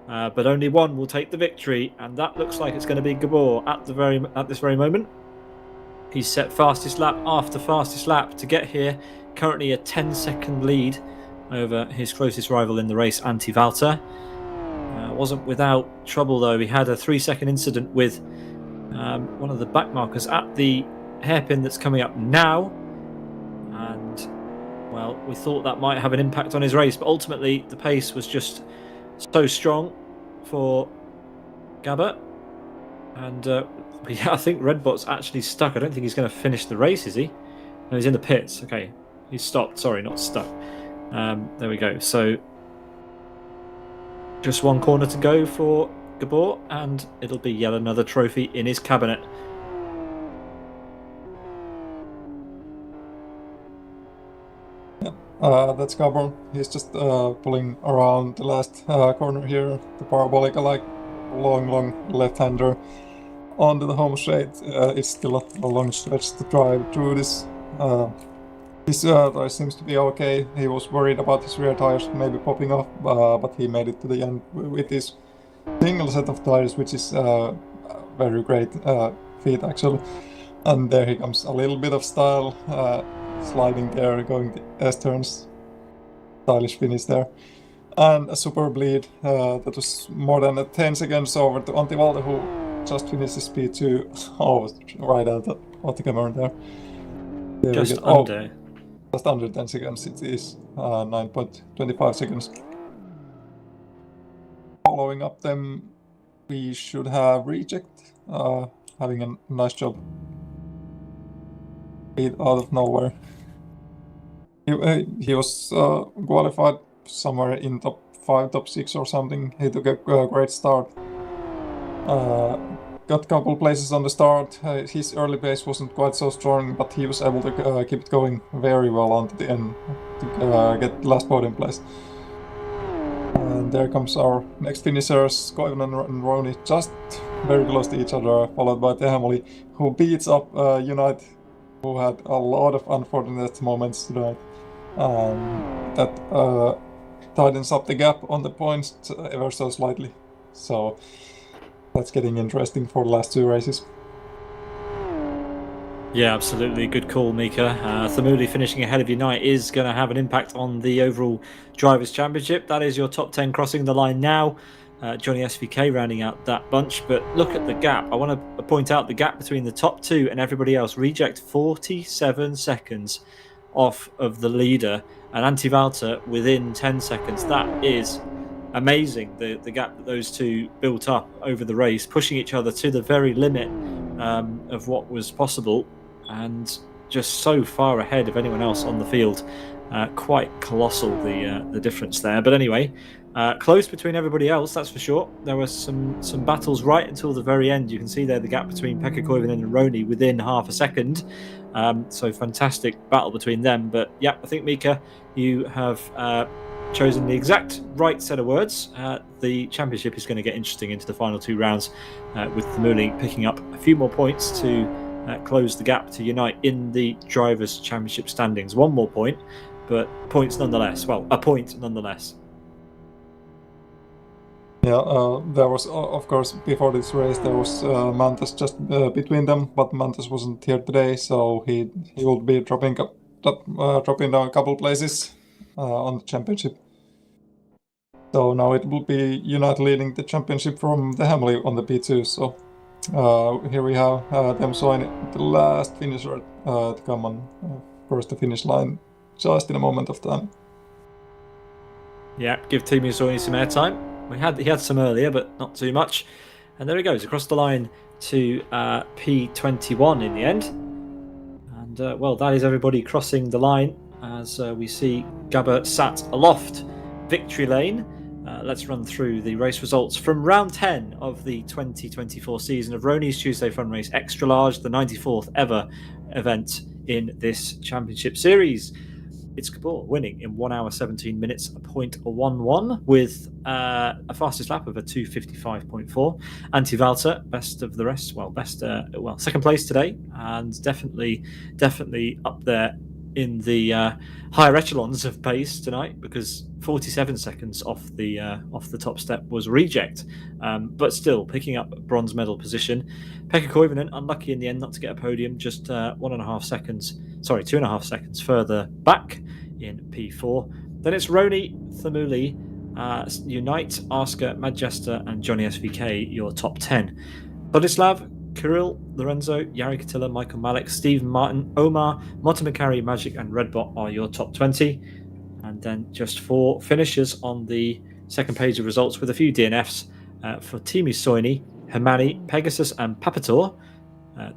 but only one will take the victory, and that looks like it's going to be Gabor at this very moment. He's set fastest lap after fastest lap to get here. Currently a 10-second lead over his closest rival in the race, Antti Valter. Wasn't without trouble though. He had a 3-second incident with one of the backmarkers at the hairpin that's coming up now, and well, we thought that might have an impact on his race, but ultimately the pace was just so strong for Gabber, and yeah, I think Redbot's actually stuck. I don't think he's going to finish the race, is he? No, he's in the pits. Okay, he's stopped. Sorry, not stuck. There we go. So just one corner to go for Gabor, and it'll be yet another trophy in his cabinet. Yeah, that's Gabor. He's just pulling around the last corner here, the Parabolica, like long left-hander onto the home straight. It's still a long stretch to drive through this. His tire seems to be okay. He was worried about his rear tires maybe popping off, but he made it to the end with his single set of tires, which is a very great feat actually. And there he comes, a little bit of style, sliding there, going the S-turns. Stylish finish there. And a super bleed that was more than 10 seconds over to Antti Valter, who just finished his P2. Oh, right at the camera there. Just under. Just under 10 seconds, it is 9.25 seconds. Following up them, we should have Reject, having a nice job. Out of nowhere. He was qualified somewhere in top 5, top 6 or something. He took a great start. Got a couple places on the start. His early pace wasn't quite so strong, but he was able to keep it going very well onto the end to get the last podium place. And there comes our next finishers, Koivunen and Rony, just very close to each other, followed by Tehamoli, who beats up Unite, who had a lot of unfortunate moments tonight. That tightens up the gap on the points ever so slightly. So that's getting interesting for the last 2 races. Yeah, absolutely. Good call, Miika. Thamuli finishing ahead of Unite is going to have an impact on the overall Drivers' Championship. That is your top 10 crossing the line now. Johnny SVK rounding out that bunch. But look at the gap. I want to point out the gap between the top 2 and everybody else. Reject 47 seconds off of the leader. And Antti within 10 seconds. That is amazing, the gap that those two built up over the race, pushing each other to the very limit of what was possible, and just so far ahead of anyone else on the field. Quite colossal, the difference there. But anyway, close between everybody else, that's for sure. There were some battles right until the very end. You can see there the gap between Pekka Koivunen and Rony within half a second. So fantastic battle between them. But yeah, I think, Miika, you have chosen the exact right set of words. The championship is going to get interesting into the final 2 rounds, with Thamuli picking up a few more points to close the gap to Unite in the Drivers' Championship standings. 1 more point, but points nonetheless. Well, a point nonetheless. Yeah, there was, of course, before this race, there was Mantas just between them, but Mantas wasn't here today, so he will be dropping down a couple places on the championship. So now it will be Unite leading the championship from the Hamley on the P2. So here we have them showing the last finisher to come on across the finish line just in a moment of time. Yeah, give Teemu Soini some airtime. He had some earlier, but not too much. And there he goes, across the line to P21 in the end. And well, that is everybody crossing the line as we see Gabba sat aloft victory lane. Let's run through the race results from round 10 of the 2024 season of Rony's Tuesday Fun Race Extra Large, the 94th ever event in this championship series. It's Gabor winning in 1 hour 17 minutes, a 0.11 with a fastest lap of a 2:55.4. Antti Valter, best of the rest, second place today, and definitely up there in the higher echelons of pace tonight, because 47 seconds off the top step was reject, but still picking up bronze medal position. Pekka Koivunen unlucky in the end not to get a podium, just 2.5 seconds further back in P4. Then it's Rony, Thamuli, Unite, Asker, Majesta and Johnny SVK, your top 10. Vladislav, Kirill, Lorenzo, Jari Katila, Michael Malik, Stephen Martin, Omar, Motomikari, Magic and Redbot are your top 20. And then just 4 finishers on the second page of results with a few DNFs for Teemu Soini, Hermani, Pegasus and Papator,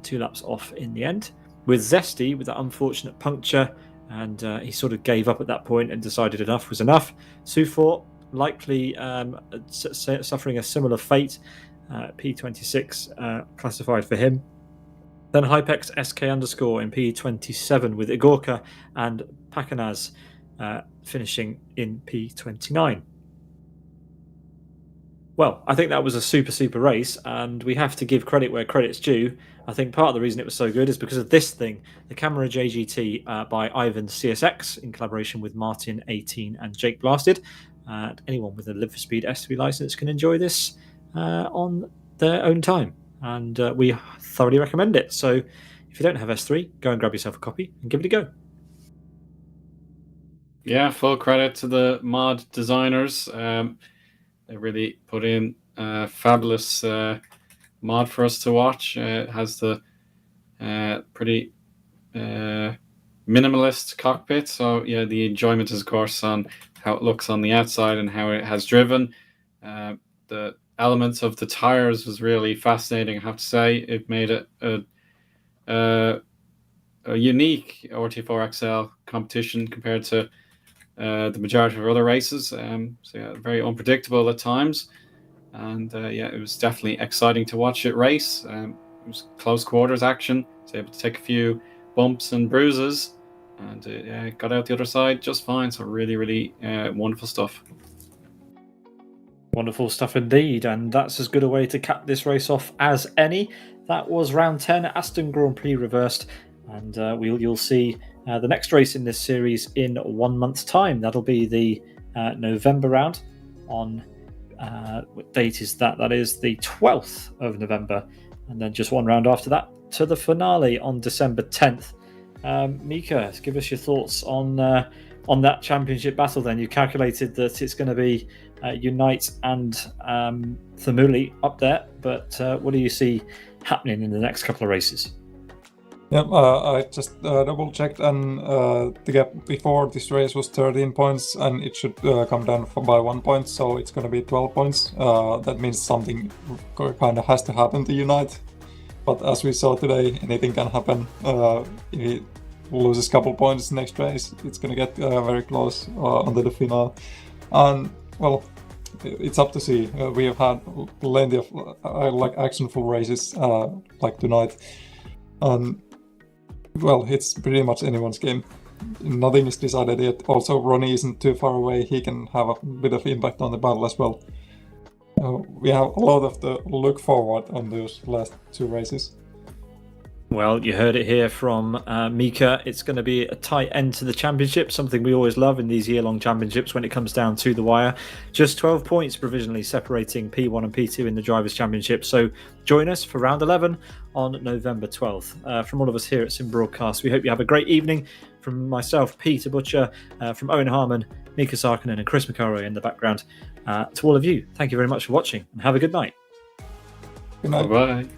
2 laps off in the end. With Zesty with that unfortunate puncture, and he sort of gave up at that point and decided enough was enough. Sufor likely suffering a similar fate, P26 classified for him. Then Hypex SK underscore in P27 with Igorka and Pakanaz finishing in P29. Well, I think that was a super race, and we have to give credit where credit's due. I think part of the reason it was so good is because of this thing, the CAMMERA JGT by Ivan CSX in collaboration with Martin 18 and Jake Blasted. Anyone with a Live for Speed S3 license can enjoy this on their own time, and we thoroughly recommend it. So if you don't have S3, go and grab yourself a copy and give it a go. Yeah, full credit to the mod designers. They really put in a fabulous mod for us to watch. It has the pretty minimalist cockpit, so yeah, the enjoyment is of course on how it looks on the outside and how it has driven. The elements of the tires was really fascinating, I have to say. It made it a unique RT4XL competition compared to the majority of other races. So yeah, very unpredictable at times. And yeah, it was definitely exciting to watch it race. It was close quarters action. Was able to take a few bumps and bruises, and got out the other side just fine. So really wonderful stuff. Wonderful stuff indeed, and that's as good a way to cap this race off as any. That was round 10, Aston Grand Prix reversed, and you'll see the next race in this series in 1 month's time. That'll be the November round on what date is that? That is the 12th of November, and then just one round after that to the finale on December 10th. Miika, give us your thoughts on that championship battle. Then you calculated that it's going to be Unite and Thermuli up there, but what do you see happening in the next couple of races? Yeah, I just double checked, and the gap before this race was 13 points, and it should come down by 1 point, so it's going to be 12 points. That means something kind of has to happen to Unite. But as we saw today, anything can happen. If he loses a couple points next race, it's going to get very close onto the finale. And, well, it's up to see. We have had plenty of actionful races like tonight. And, well, it's pretty much anyone's game. Nothing is decided yet. Also, Rony isn't too far away. He can have a bit of impact on the battle as well. We have a lot of the look forward on those last 2 races. Well, you heard it here from Miika. It's going to be a tight end to the championship, something we always love in these year-long championships when it comes down to the wire. Just 12 points provisionally separating P1 and P2 in the Drivers' Championship. So join us for round 11 on November 12th. From all of us here at Sim Broadcast, we hope you have a great evening. From myself, Peter Butcher, from Eoin Harmon, Miika Sarkinen and Chris McElroy in the background. To all of you, thank you very much for watching and have a good night. Good night. Bye-bye.